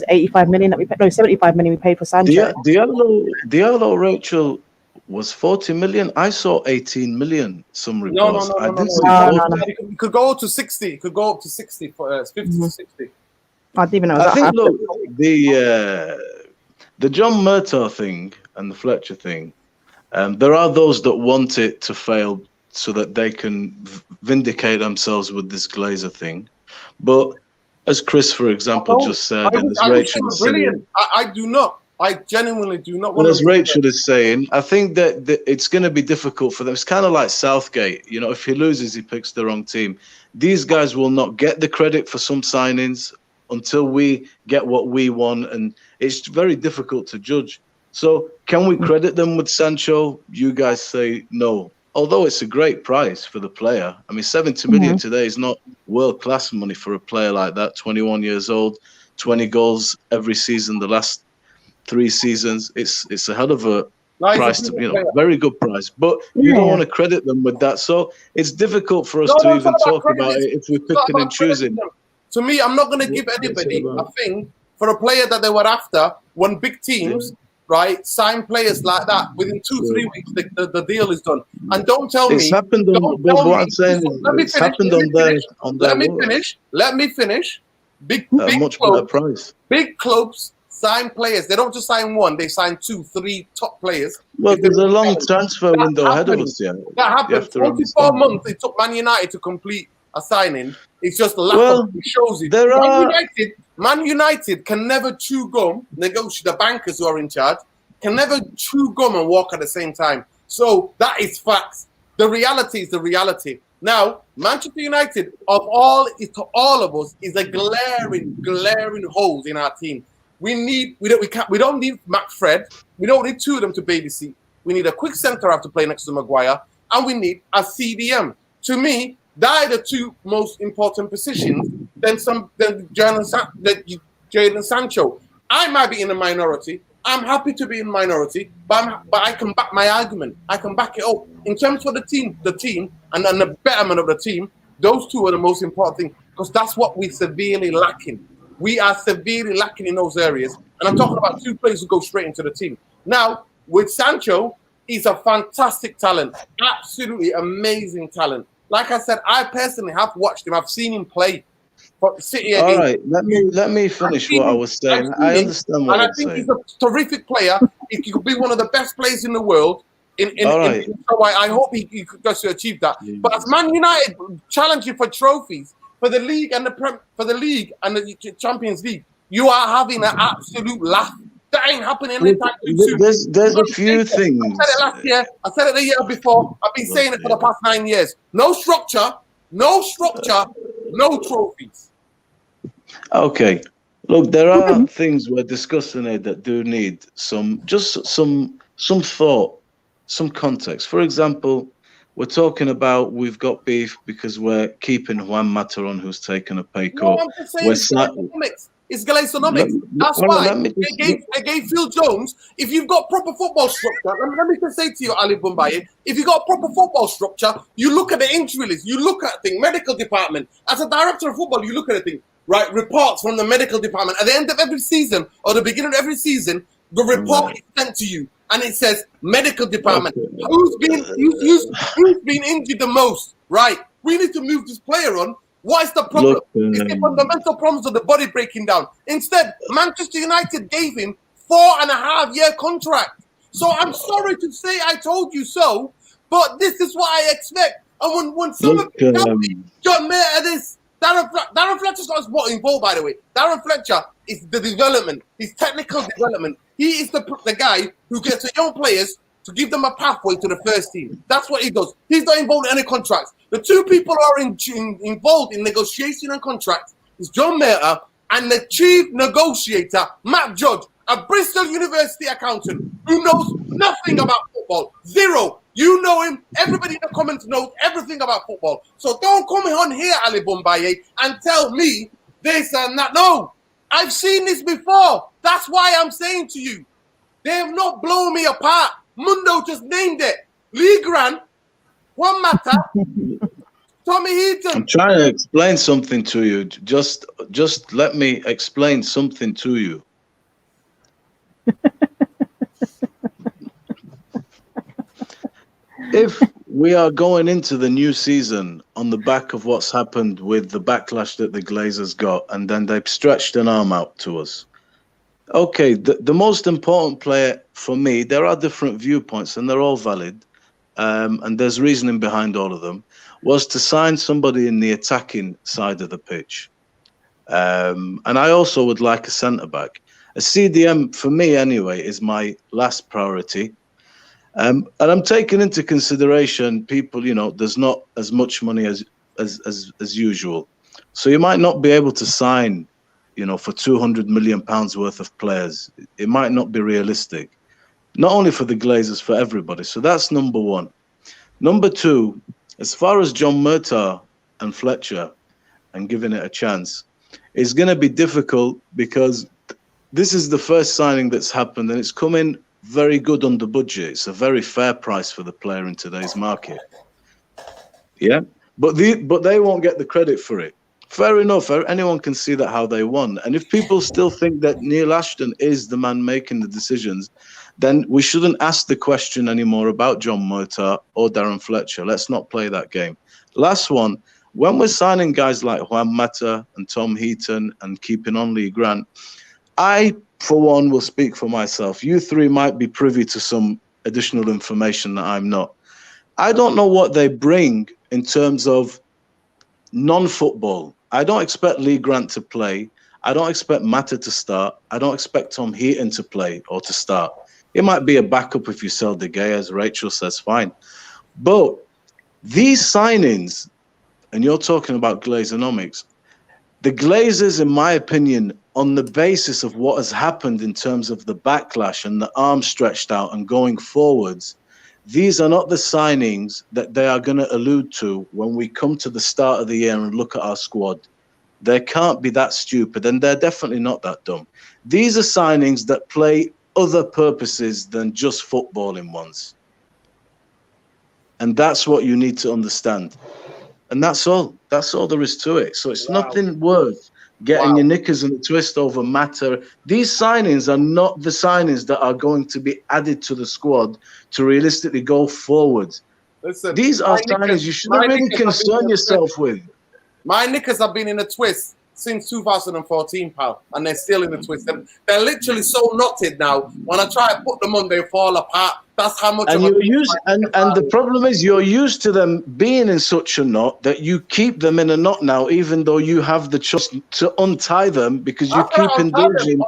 85 million that we paid, no, 75 million we paid for Sancho. Diallo, Rachel, was 40 million. I saw 18 million. Some reports. No. It could go up to 60. It could go up to 60 for 50 to 60. I didn't even know I that think happened. look, the John Murtaugh thing and the Fletcher thing. There are those that want it to fail so that they can vindicate themselves with this Glazer thing. But as Chris, for example, just said, and as Rachel is saying, I do not. I genuinely do not. Well, as Rachel is saying, I think that it's going to be difficult for them. It's kind of like Southgate. You know, if he loses, he picks the wrong team. These guys will not get the credit for some signings until we get what we want, and it's very difficult to judge. So can we credit them with Sancho? You guys say no. Although it's a great price for the player. I mean, 70 million today is not world-class money for a player like that, 21 years old, 20 goals every season, the last 3 seasons. It's a hell of a price, very good price. But you don't want to credit them with that. So it's difficult for us to even talk about it if we're picking and choosing. To me, I'm not going to give anybody a thing for a player that they were after when big teams, right, sign players like that. Within 2-3 weeks, the deal is done. And don't tell me. It's happened on, what I'm saying is it's happened on their Let me finish. Big much better price. Big clubs sign players. They don't just sign one. They sign 2-3 top players. Well, there's a long transfer window ahead of us. Yeah, that happened. 24 months it took Man United to complete a signing. It's just laughable. It shows you. Man United can never chew gum. The bankers who are in charge can never chew gum and walk at the same time. So that is facts. The reality is the reality. Now, Manchester United, of all of us, is a glaring hole in our team. We don't need McFred. We don't need 2 of them to babysit. We need a quick centre half to play next to Maguire, and we need a CDM. To me, that are the 2 most important positions. Then Jadon Sancho. I might be in a minority. I'm happy to be in minority, but I can back my argument. I can back it up. In terms of the team, and then the betterment of the team, those 2 are the most important thing, because that's what we're severely lacking. We are severely lacking in those areas. And I'm talking about 2 players who go straight into the team. Now, with Sancho, he's a fantastic talent. Absolutely amazing talent. Like I said, I personally have watched him. I've seen him play for City. All right, let me finish what I was saying. I understand what you're saying. And I think he's a terrific player. He could be one of the best players in the world. So I hope he could just achieve that. Yeah. But as Man United challenging for trophies for the league and the Champions League, you are having an absolute laugh. That ain't happening anytime soon. There's a few things. I said it last year. I said it the year before. I've been saying it for the past 9 years. No structure, no trophies. Okay. Look, there are things we're discussing here that do need some thought, some context. For example, we're talking about we've got beef because we're keeping Juan Mata on, who's taken a pay cut. No, I'm just saying it's Galatianomics. That's why they gave Phil Jones. If you've got proper football structure, let me just say to you, Ali Boumbaye, if you've got proper football structure, you look at the injury list, you look at things, medical department. As a director of football, you look at a thing, right? Reports from the medical department. At the end of every season or the beginning of every season, the report is sent to you. And it says medical department. Who's been injured the most? Right. We need to move this player on. What is the problem? It's the fundamental problems of the body breaking down. Instead, Manchester United gave him 4.5-year contract. So I'm sorry to say I told you so, but this is what I expect. And when some of you tell me, John Mayer, this Darren Fletcher's not involved, by the way. Darren Fletcher is the development, his technical development. He is the guy who gets the young players to give them a pathway to the first team. That's what he does. He's not involved in any contracts. The 2 people who are involved in negotiation and contracts is John Mayer and the chief negotiator, Matt Judge, a Bristol University accountant who knows nothing about football. Zero. You know him. Everybody in the comments knows everything about football. So don't come on here, Ali Boumbaye, and tell me this and that. No, I've seen this before. That's why I'm saying to you, they have not blown me apart. Mundo just named it. Lee Grant, Juan Mata, Tommy Heaton. I'm trying to explain something to you. Just let me explain something to you. If we are going into the new season on the back of what's happened with the backlash that the Glazers got, and then they've stretched an arm out to us. Okay, the most important player for me, there are different viewpoints and they're all valid, and there's reasoning behind all of them, was to sign somebody in the attacking side of the pitch. And I also would like a centre-back. A CDM, for me anyway, is my last priority. And I'm taking into consideration people, you know, there's not as much money as usual. So you might not be able to sign, you know, for £200 million worth of players. It might not be realistic. Not only for the Glazers, for everybody. So that's number one. Number two, as far as John Murtagh and Fletcher and giving it a chance, it's going to be difficult because this is the first signing that's happened and it's come in very good under budget. It's a very fair price for the player in today's market. Yeah, but they won't get the credit for it. Fair enough. Anyone can see that how they won. And if people still think that Neil Ashton is the man making the decisions, then we shouldn't ask the question anymore about John Murtagh or Darren Fletcher. Let's not play that game. Last one, when we're signing guys like Juan Mata and Tom Heaton and keeping on Lee Grant, I, for one, will speak for myself. You three might be privy to some additional information that I'm not. I don't know what they bring in terms of non-football. I don't expect Lee Grant to play. I don't expect Mata to start. I don't expect Tom Heaton to play or to start. It might be a backup if you sell De Gea, as Rachel says, fine. But these signings, and you're talking about Glazonomics, the Glazers, in my opinion, on the basis of what has happened in terms of the backlash and the arm stretched out and going forwards, these are not the signings that they are going to allude to when we come to the start of the year and look at our squad. They can't be that stupid, and they're definitely not that dumb. These are signings that play other purposes than just footballing ones. And that's what you need to understand. And that's all. That's all there is to it. So it's nothing worth getting your knickers in a twist over Mata. These signings are not the signings that are going to be added to the squad to realistically go forward. Listen, these are signings you shouldn't really concern yourself with. My knickers have been in a twist since 2014, pal, and they're still in a twist. They're literally so knotted now. When I try to put them on, they fall apart. That's how much. And you're used, and the problem is you're used to them being in such a knot that you keep them in a knot now, even though you have the choice to untie them because you keep indulging.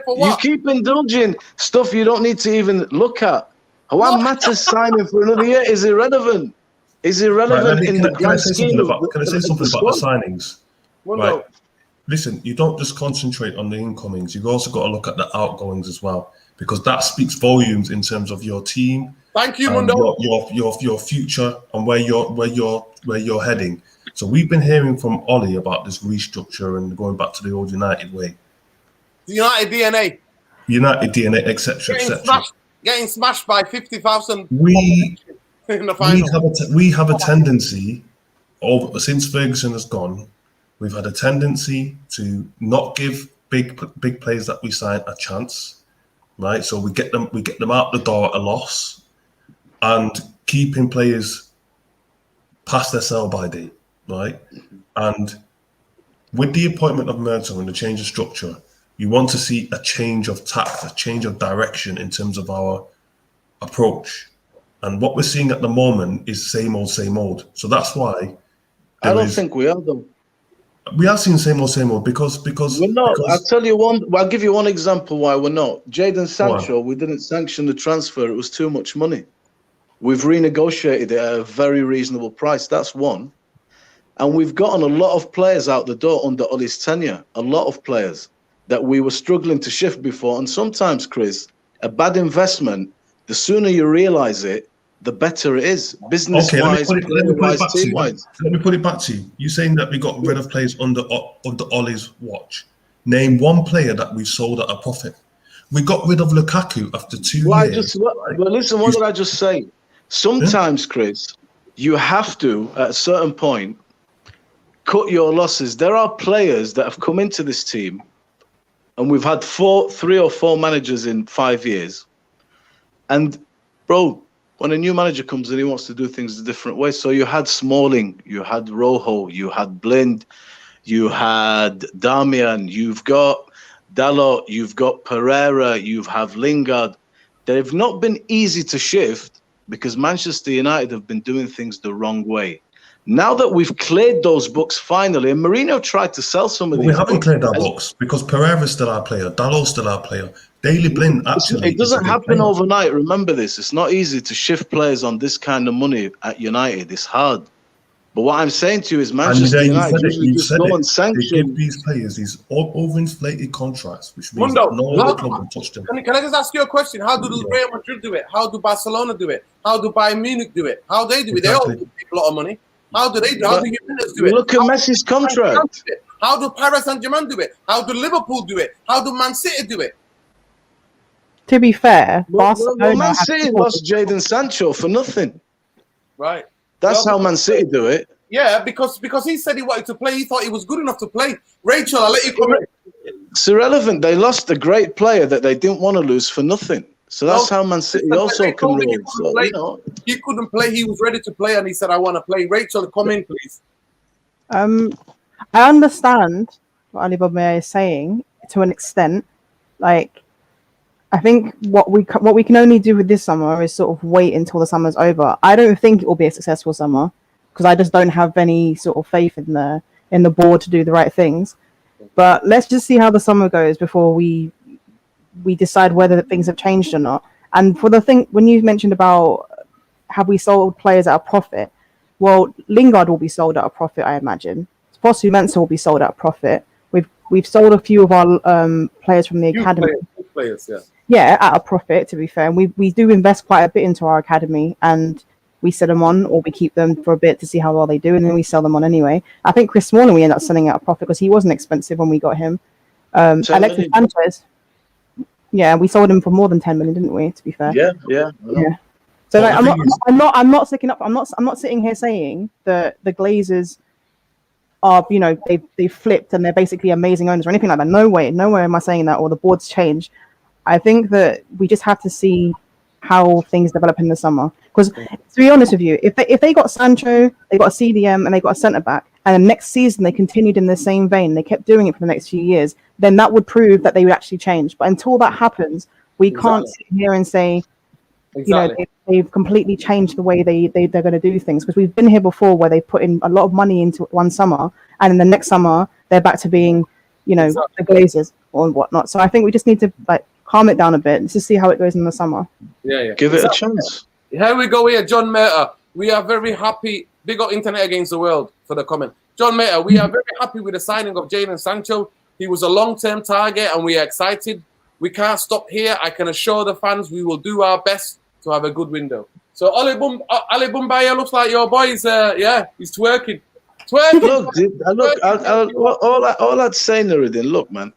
You keep indulging stuff you don't need to even look at. Juan Mata's signing for another year is irrelevant. Is irrelevant in the grand scheme. Can I say something about the signings? Well, right. no. Listen, you don't just concentrate on the incomings. You've also got to look at the outgoings as well, because that speaks volumes in terms of your team. Thank you, Mundo. Your future and where you're heading. So we've been hearing from Ollie about this restructure and going back to the old United way. The United DNA. United DNA, etc., etc. Getting smashed by 50,000. In the final. We have a tendency, since Ferguson has gone, we've had a tendency to not give big players that we sign a chance, right? So we get them out the door at a loss, and keeping players past their sell-by date, right? And with the appointment of Murtagh and the change of structure, you want to see a change of tact, a change of direction in terms of our approach. And what we're seeing at the moment is same old. So that's why I don't think we are, though. We are seeing same old because we're not. I'll tell you one. I'll give you one example why we're not. Jadon Sancho, we didn't sanction the transfer. It was too much money. We've renegotiated it at a very reasonable price. That's one. And we've gotten a lot of players out the door under Ollie's tenure. A lot of players that we were struggling to shift before. And sometimes, Chris, a bad investment, the sooner you realise it, the better it is, Okay, business-wise, player-wise, team-wise. Let me put it back to you. You're saying that we got rid of players under Ollie's watch. Name one player that we sold at a profit. We got rid of Lukaku after 2 years. Well, listen, what did I just say? Sometimes, Chris, you have to, at a certain point, cut your losses. There are players that have come into this team, and we've had 3 or 4 managers in 5 years. And, bro, when a new manager comes in, he wants to do things a different way. So you had Smalling, you had Rojo, you had Blind, you had Damian, you've got Dalot, you've got Pereira, you have Lingard. They've not been easy to shift because Manchester United have been doing things the wrong way. Now that we've cleared those books finally, and Mourinho tried to sell some of these. We haven't cleared our books because Pereira's still our player, Dalot's still our player. Daley Blind actually. It doesn't happen overnight. Remember this. It's not easy to shift players on this kind of money at United. It's hard. But what I'm saying to you is Manchester United just go and sanction. They give these players these overinflated contracts, which means no other club will touch them. Can I just ask you a question? How do Real Madrid do it? How do Barcelona do it? How do Bayern Munich do it? How they do it? They all give a lot of money. How do they do it? How do Juventus do it? Look at Messi's contract. How do Paris Saint-Germain do it? How do Liverpool do it? How do Man City do it? To be fair, Barcelona Man City lost Jadon Sancho for nothing. Right. That's how Man City do it. Yeah, because he said he wanted to play. He thought he was good enough to play. Rachel, I'll let you come in. It's irrelevant. They lost a great player that they didn't want to lose for nothing. So that's how Man City also can roll. So, he couldn't play. He was ready to play, and he said, "I want to play." Rachel, come in, please. I understand what Ali Boumaier is saying to an extent. Like, I think what we can only do with this summer is sort of wait until the summer's over. I don't think it will be a successful summer because I just don't have any sort of faith in the board to do the right things. But let's just see how the summer goes before we decide whether things have changed or not. And for the thing, when you mentioned about have we sold players at a profit, well, Lingard will be sold at a profit, I imagine. Postu-Mensah will be sold at a profit. We've sold a few of our players from the academy. Players, yeah. Yeah, at a profit, to be fair. And we do invest quite a bit into our academy, and we sell them on, or we keep them for a bit to see how well they do, and then we sell them on anyway. I think Chris Smalling we ended up selling at a profit because he wasn't expensive when we got him. Alexis Sanchez, yeah, we sold him for more than 10 million, didn't we? To be fair. Yeah. So like, I'm not sticking up. I'm not sitting here saying that the Glazers are, they flipped and they're basically amazing owners or anything like that. No way am I saying that, or the board's changed. I think that we just have to see how things develop in the summer. Because to be honest with you, if they got Sancho, they got a CDM, and they got a centre back, and the next season they continued in the same vein, they kept doing it for the next few years, then that would prove that they would actually change. But until that happens, we can't sit here and say, they've completely changed the way they're going to do things. Because we've been here before where they put in a lot of money into one summer, and in the next summer they're back to being, the Glazers or whatnot. So I think we just need to calm it down a bit. Let's just see how it goes in the summer. Yeah. Give it a chance. Here we go here, John Mehta. We are very happy. Big up Internet Against the World for the comment. John Mehta, we are very happy with the signing of Jadon Sancho. He was a long-term target, and we are excited. We can't stop here. I can assure the fans we will do our best to have a good window. So Ali Boumaier looks like your boy is, he's twerking. Look, dude, all I'd say, Nuruddin, look, man.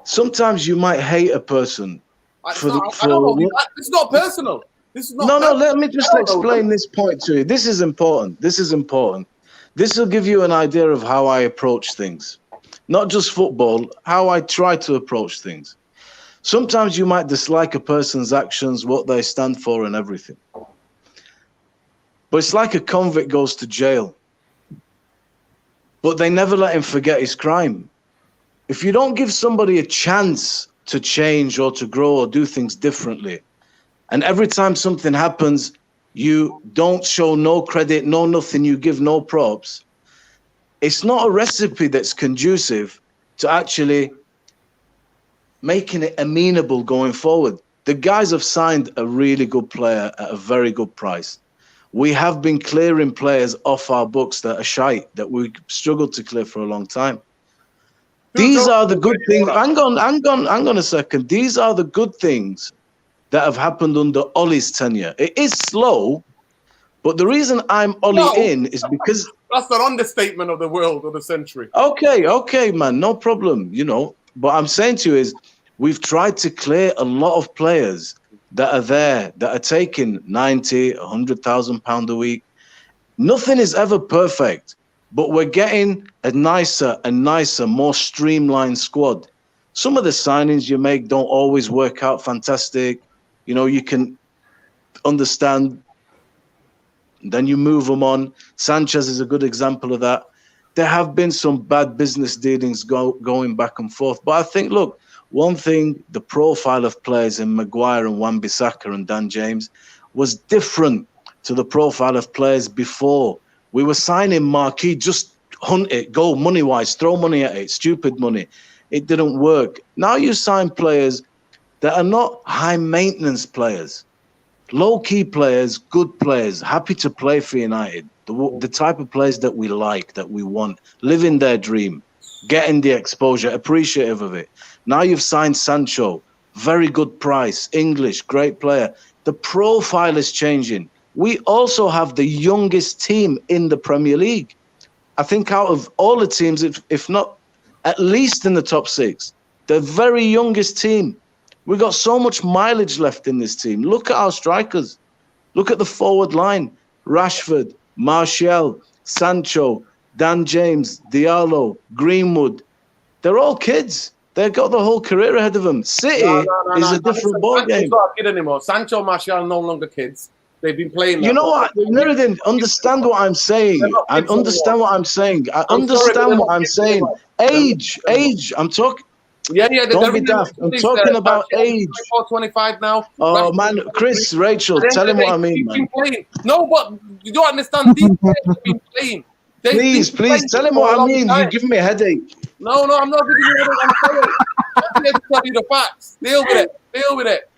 Sometimes you might hate a person. It's not personal. This is not. No. Let me just explain this point to you. This is important. This will give you an idea of how I approach things, not just football. How I try to approach things. Sometimes you might dislike a person's actions, what they stand for, and everything. But it's like a convict goes to jail, but they never let him forget his crime. If you don't give somebody a chance to change or to grow or do things differently, and every time something happens, you don't show no credit, no nothing, you give no props, it's not a recipe that's conducive to actually making it amenable going forward. The guys have signed a really good player at a very good price. We have been clearing players off our books that are shite, that we struggled to clear for a long time. These are the good things. Hang on a second. These are the good things that have happened under Ollie's tenure. It is slow, but the reason I'm Ollie in is because that's an understatement of the world of the century. Okay, man, no problem. You know, but I'm saying to you is we've tried to clear a lot of players that are there that are taking 90, 100,000 pounds a week. Nothing is ever perfect, but we're getting a nicer, more streamlined squad. Some of the signings you make don't always work out fantastic. You know, you can understand, then you move them on. Sanchez is a good example of that. There have been some bad business dealings going back and forth. But I think, look, one thing, the profile of players in Maguire and Wan-Bissaka and Dan James was different to the profile of players before. We were signing marquee, just hunt it, go money-wise, throw money at it, stupid money. It didn't work. Now you sign players that are not high-maintenance players. Low-key players, good players, happy to play for United. The type of players that we like, that we want, living their dream, getting the exposure, appreciative of it. Now you've signed Sancho, very good price, English, great player. The profile is changing. We also have the youngest team in the Premier League. I think out of all the teams, if not at least in the top 6, the very youngest team. We got so much mileage left in this team. Look at our strikers. Look at the forward line. Rashford, Martial, Sancho, Dan James, Diallo, Greenwood. They're all kids. They've got the whole career ahead of them. City is a different ball game. Sancho's not a kid anymore. Sancho, Martial are no longer kids. They've been playing. You know what? Nuruddin, understand what I'm saying. I understand what I'm saying. I understand what I'm saying. Age. I'm talking. Yeah. Don't be daft. I'm talking about age. 24, 25 now. Oh, man. Chris, Rachel, tell him what I mean, man. No, but you don't understand. These players have been playing. Please, tell him what I mean. You're giving me a headache. No, I'm not giving you a headache. I'm saying. I'm here to tell you the facts. Deal with it.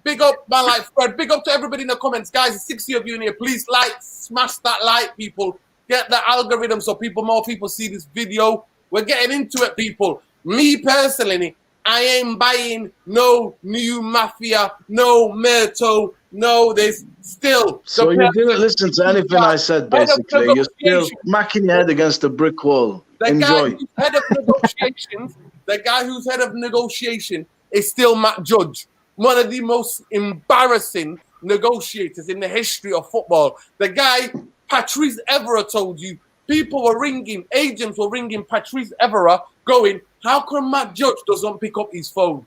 Big up, man, like Fred. Big up to everybody in the comments, guys. There's 60 of you in here. Please smash that like, people. Get the algorithm so more people see this video. We're getting into it, people. Me personally, I ain't buying no new Mafia, no Merto, no this. Still. So you didn't listen to anything I said, basically. You're still smacking your head against a brick wall. Enjoy. The guy who's head of negotiation is still Matt Judge. One of the most embarrassing negotiators in the history of football. The guy, Patrice Evra, told you, agents were ringing Patrice Evra going, how come Matt Judge doesn't pick up his phone?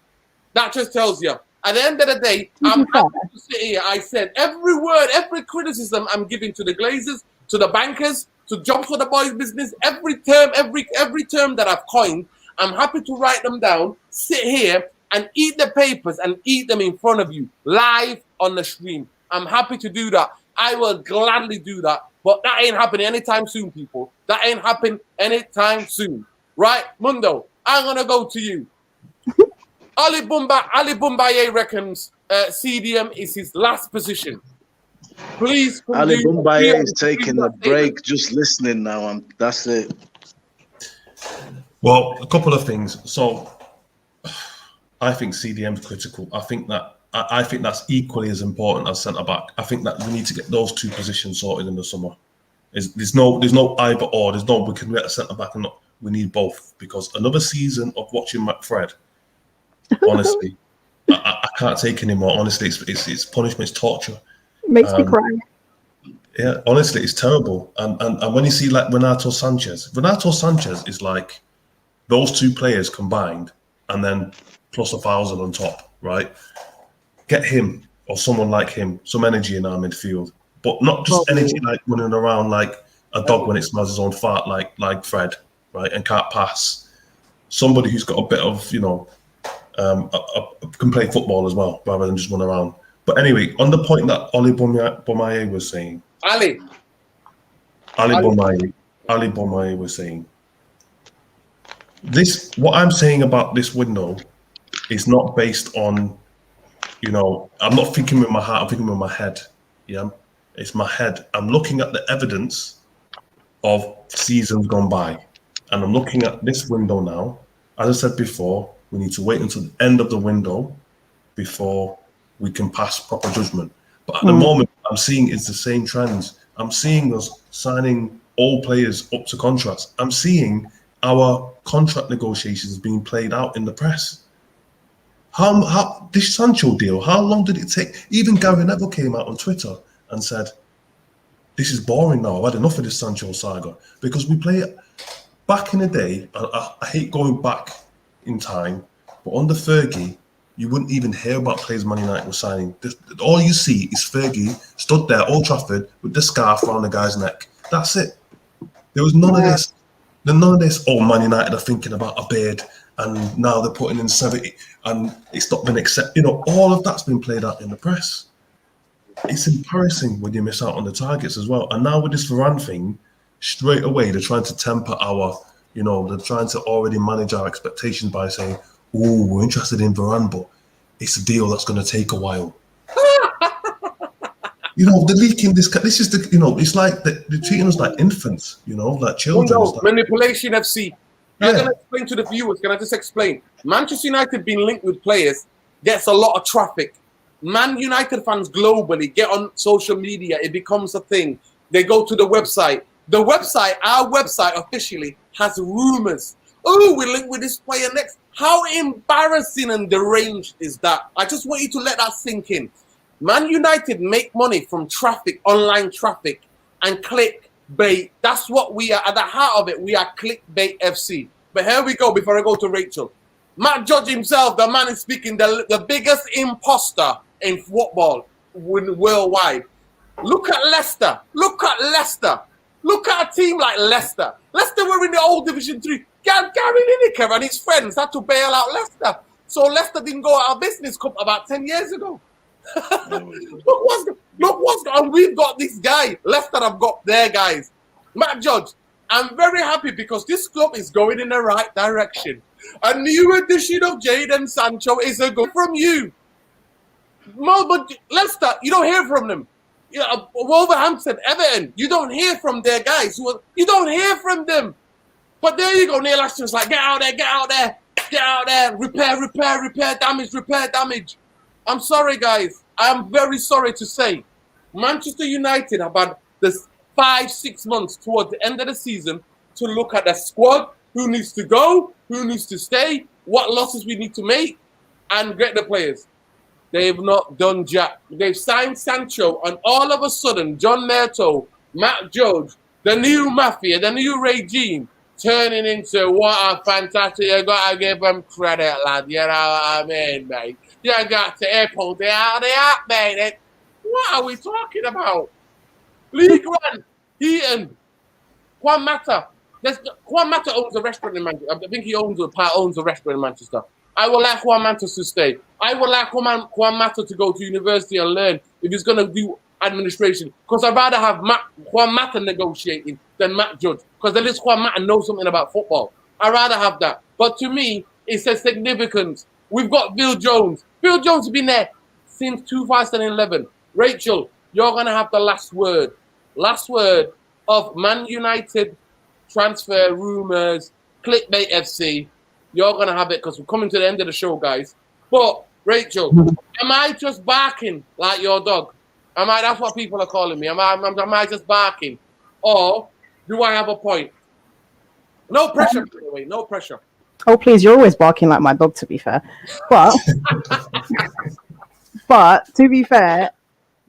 That just tells you. At the end of the day, I'm happy to sit here. I said every word, every criticism I'm giving to the Glazers, to the bankers, to Jump for the Boys business, every term that I've coined, I'm happy to write them down, sit here and eat the papers and eat them in front of you, live on the stream. I'm happy to do that. I will gladly do that. But that ain't happening anytime soon, people. That ain't happening anytime soon. Right, Mundo, I'm going to go to you. Ali Bumbaye reckons CDM is his last position. Please. Ali Bumbaye is taking a break, just listening now. That's it. Well, a couple of things. So I think CDM is critical. I think that's equally as important as centre back. I think that we need to get those two positions sorted in the summer. There's no either or. There's no we can get a centre back and not. We need both, because another season of watching McFred, honestly, I can't take anymore. Honestly, it's punishment, it's torture. Makes me cry. Yeah, honestly, it's terrible. And when you see like Renato Sanchez is like those two players combined, and then plus 1,000 on top, right? Get him or someone like him, some energy in our midfield, but not just energy like running around like a dog when it smells his own fart, like Fred, right? And can't pass. Somebody who's got a bit of, can play football as well, rather than just run around. But anyway, on the point that Ali Bomaye was saying, Ali Bomaye was saying, what I'm saying about this window is not based on, I'm not thinking with my heart, I'm thinking with my head. Yeah, it's my head. I'm looking at the evidence of seasons gone by, and I'm looking at this window now. As I said before, we need to wait until the end of the window before we can pass proper judgment. But at the moment, I'm seeing it's the same trends. I'm seeing us signing all players up to contracts. I'm seeing our contract negotiations being played out in the press. How this Sancho deal, how long did it take? Even Gary Neville came out on Twitter and said, this is boring now. I've had enough of this Sancho saga. Because we play it back in the day, I hate going back in time, but under Fergie, you wouldn't even hear about players Man United were signing. All you see is Fergie stood there, Old Trafford, with the scarf around the guy's neck. That's it. There was none of this. None of this, oh, Man United are thinking about a bid, and now they're putting in 70, and it's not been accepted. You know, all of that's been played out in the press. It's embarrassing when you miss out on the targets as well. And now with this Varane thing, straight away, they're trying to temper our, you know, they're trying to already manage our expectations by saying, oh, we're interested in Varane, but it's a deal that's going to take a while. You know, they're leaking this is the, you know, it's like they're treating us like infants, you know, like children. No, manipulation FC. I'm going to explain to the viewers. Can I just explain? Manchester United being linked with players gets a lot of traffic. Man United fans globally get on social media. It becomes a thing. They go to the website. The website, our website officially, has rumors. Oh, we're linked with this player next. How embarrassing and deranged is that? I just want you to let that sink in. Man United make money from traffic, online traffic, and clickbait. That's what we are. At the heart of it, we are clickbait FC. But here we go, before I go to Rachel. Matt Judge himself, the man is speaking, the biggest imposter in football worldwide. Look at Leicester. Look at Leicester. Look at a team like Leicester. Leicester were in the old Division 3. Gary Lineker and his friends had to bail out Leicester. So Leicester didn't go out of business about 10 years ago. Look what's and we've got this guy. Leicester have got their guys. Matt Judge, I'm very happy because this club is going in the right direction. A new edition of Jadon Sancho is a good from you. But Leicester, you don't hear from them. Wolverhampton, Everton, you don't hear from their guys. You don't hear from them. But there you go, Neil Ashton's like, get out there, get out there, get out there, repair damage. I'm sorry, guys. I'm very sorry to say. Manchester United have had this 5-6 months toward the end of the season to look at the squad, who needs to go, who needs to stay, what losses we need to make, and get the players. They've not done jack. They've signed Sancho, and all of a sudden, John Neto, Matt Judge, the new mafia, the new regime, turning into what a fantastic. You got to give them credit, lad. You know what I mean, mate? You got to pull the up, mate. What are we talking about? League One, Heaton, Juan Mata. Juan Mata owns a restaurant in Manchester. I think he owns a restaurant in Manchester. I would like Juan Mata to stay. I would like Juan Mata to go to university and learn if he's going to do administration. Because I'd rather have Juan Mata negotiating than Matt Judge. Because at least Juan Mata knows something about football. I'd rather have that. But to me, it's a significance. We've got Bill Jones. Bill Jones has been there since 2011. Rachel, you're going to have the last word. Last word of Man United transfer rumors, clickbait FC. You're going to have it because we're coming to the end of the show, guys. But, Rachel, am I just barking like your dog? That's what people are calling me. Am I just barking? Or do I have a point? No pressure, by the way. No pressure. Oh, please, you're always barking like my dog, to be fair. But, but to be fair,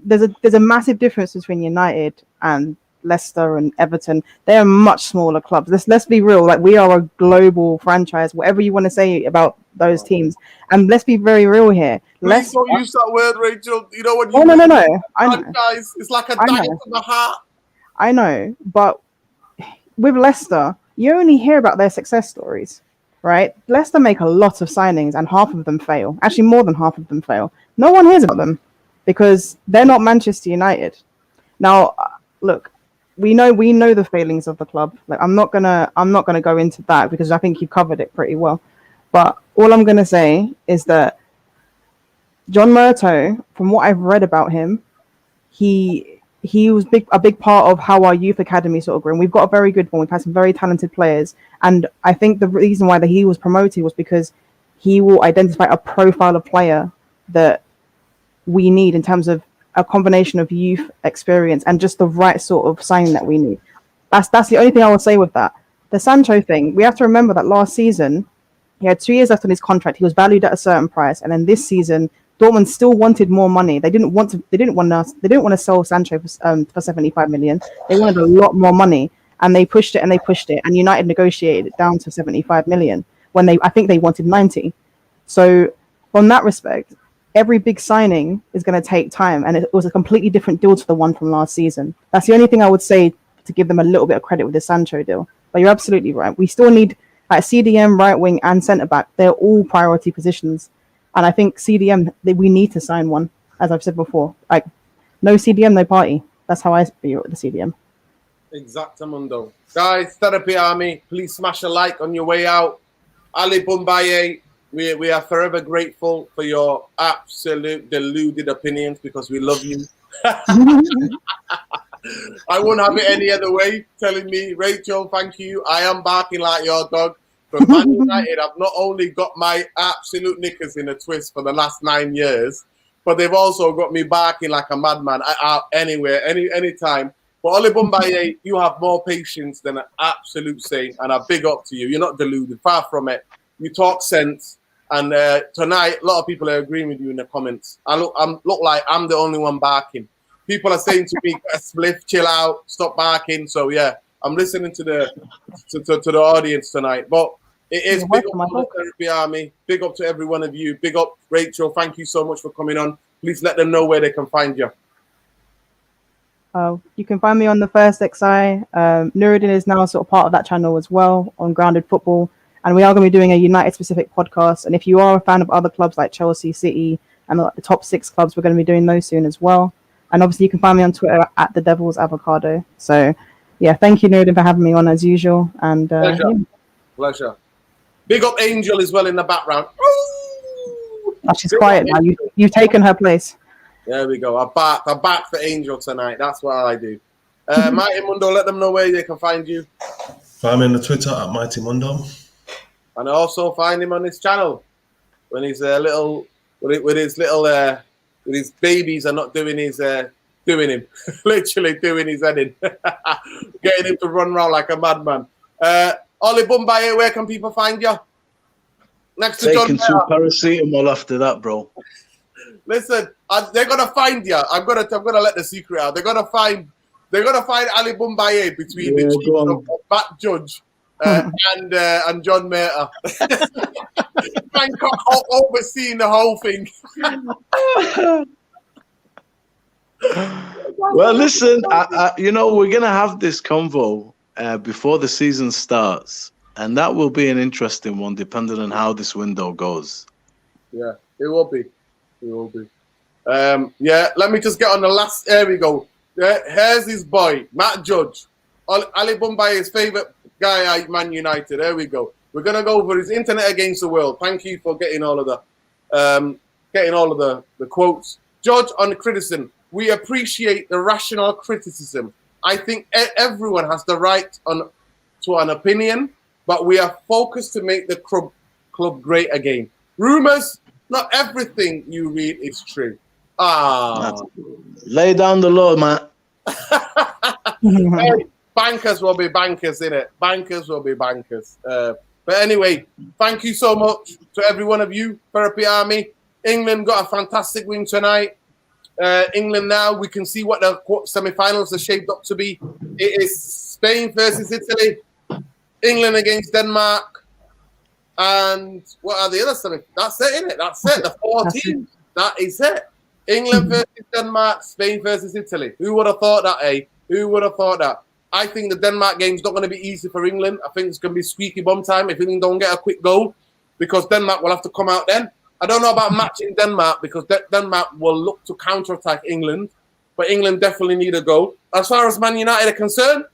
there's a massive difference between United and Leicester and Everton. They are much smaller clubs. Let's be real. Like, we are a global franchise. Whatever you want to say about those teams, and let's be very real here. Please don't use that word, Rachel. You know what? No. I know. Guys, it's like a diet from the heart. I know, but with Leicester, you only hear about their success stories, right? Leicester make a lot of signings, and half of them fail. Actually, more than half of them fail. No one hears about them because they're not Manchester United. Now, look. We know the failings of the club. Like, I'm not gonna go into that because I think you covered it pretty well. But all I'm gonna say is that John Murto, from what I've read about him, he was a big part of how our youth academy sort of grew. And we've got a very good one. We've had some very talented players, and I think the reason why he was promoted was because he will identify a profile of player that we need in terms of a combination of youth experience and just the right sort of signing that we need. That's the only thing I will say with that. The Sancho thing, we have to remember that last season he had 2 years left on his contract. He was valued at a certain price, and then this season Dortmund still wanted more money. They didn't want to sell Sancho for 75 million. They wanted a lot more money, and they pushed it, and United negotiated it down to 75 million when I think they wanted 90. So from that respect, every big signing is going to take time, and it was a completely different deal to the one from last season. That's the only thing I would say to give them a little bit of credit with the Sancho deal. But you're absolutely right. We still need CDM, right wing, and centre back. They're all priority positions, and I think CDM we need to sign one. As I've said before, like no CDM, no party. That's how I feel with the CDM. Exactamundo. Guys, Therapy Army, please smash a like on your way out. Ali Bumbaye, we are forever grateful for your absolute deluded opinions because we love you. I wouldn't have it any other way. Telling me, Rachel, thank you. I am barking like your dog. But Man United have not only got my absolute knickers in a twist for the last 9 years, but they've also got me barking like a madman anywhere, anytime. But Oli Bumbaye, you have more patience than an absolute saint, and I big up to you. You're not deluded, far from it. You talk sense, and tonight a lot of people are agreeing with you in the comments. I look like I'm the only one barking. People are saying to me, "Spliff, chill out, stop barking." So yeah, I'm listening to the audience tonight. But it is big up to the Therapy Army. Big up to every one of you. Big up, Rachel. Thank you so much for coming on. Please let them know where they can find you. You can find me on the First XI. Nuruddin is now sort of part of that channel as well on Grounded Football. And we are going to be doing a United-specific podcast. And if you are a fan of other clubs like Chelsea, City, and the top 6 clubs, we're going to be doing those soon as well. And obviously, you can find me on Twitter at the Devil's Avocado. So, yeah, thank you, Nuruddin, for having me on as usual. And pleasure. Yeah. Pleasure. Big up Angel as well in the background. Oh, she's quiet now. You've taken her place. There we go. I back for Angel tonight. That's what I do. Mighty Mundo, let them know where they can find you. Find me on the Twitter at Mighty Mundo. And also find him on his channel when he's a little with his babies are not doing his doing him, literally doing his head in, getting him to run around like a madman. Oli Bumbaye, where can people find you? Next to Taking John 2 paracetamol after that, bro. Listen, they're gonna find you. I'm gonna let the secret out. They're gonna find Ali Bumbaye between the chief of Bat Judge and John Mater. Bangkok overseeing the whole thing. Well, listen, we're gonna have this convo before the season starts, and that will be an interesting one, depending on how this window goes. Yeah, it will be. It will be. Yeah, let me just get on the last. There we go. Here's his boy, Matt Judge, Ali Bumbaye's favorite guy at Man United. There we go. We're gonna go over his internet against the world. Thank you for getting all of the quotes. Judge on the criticism. We appreciate the rational criticism. I think everyone has the right to an opinion, but we are focused to make the club great again. Rumors, not everything you read is true. Lay down the law, man. Hey, bankers will be bankers, innit? Bankers will be bankers. But anyway, thank you so much to every one of you, Therapy Army. England got a fantastic win tonight. England now, we can see what the semi-finals are shaped up to be. It is Spain versus Italy, England against Denmark, and what are the other semi? That's it, innit? That's it. The 4 teams. That is it. England versus Denmark, Spain versus Italy. Who would have thought that, eh? Who would have thought that? I think the Denmark game's not going to be easy for England. I think it's going to be squeaky bum time if England don't get a quick goal, because Denmark will have to come out then. I don't know about matching Denmark, because Denmark will look to counter-attack England, but England definitely need a goal. As far as Man United are concerned,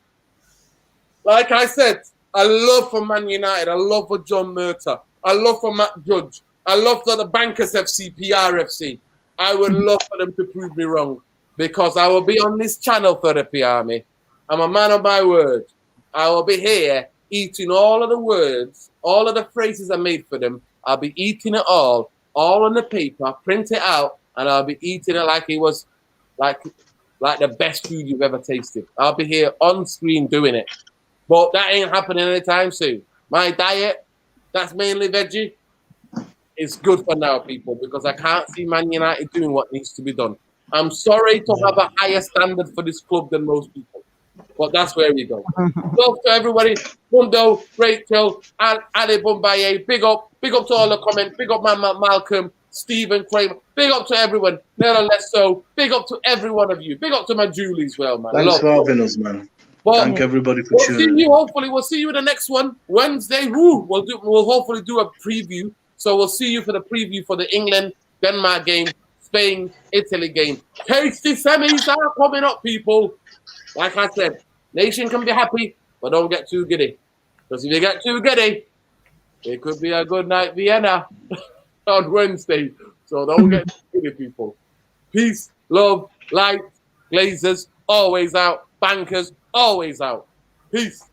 like I said, I love for Man United. I love for John Murtagh. I love for Matt Judge. I love for the Bankers FC, PRFC. I would love for them to prove me wrong, because I will be on this channel, Therapy Army. I'm a man of my word. I will be here eating all of the words, all of the phrases I made for them. I'll be eating it all all on the paper, print it out, and I'll be eating it like it was like the best food you've ever tasted. I'll be here on screen doing it. But that ain't happening anytime soon. My diet, that's mainly veggie, is good for now, people, because I can't see Man United doing what needs to be done. I'm sorry to have a higher standard for this club than most people, but that's where we go. Love to everybody. Mundo, Rachel, Ali Bumbaye, big up to all the comments, big up my Malcolm, Stephen, Kramer, big up to everyone. Nevertheless, so big up to every one of you. Big up to my Julie as well, man. Thanks for having us, man. But thank everybody for tuning in. Hopefully, we'll see you in the next one Wednesday. We'll hopefully do a preview. So we'll see you for the preview for the England-Denmark game, Spain-Italy game. Tasty semis are coming up, people. Like I said, nation can be happy, but don't get too giddy. Because if you get too giddy, it could be a good night Vienna on Wednesday. So don't get too giddy, people. Peace, love, light, Glazers, always out. Bankers, always out. Peace.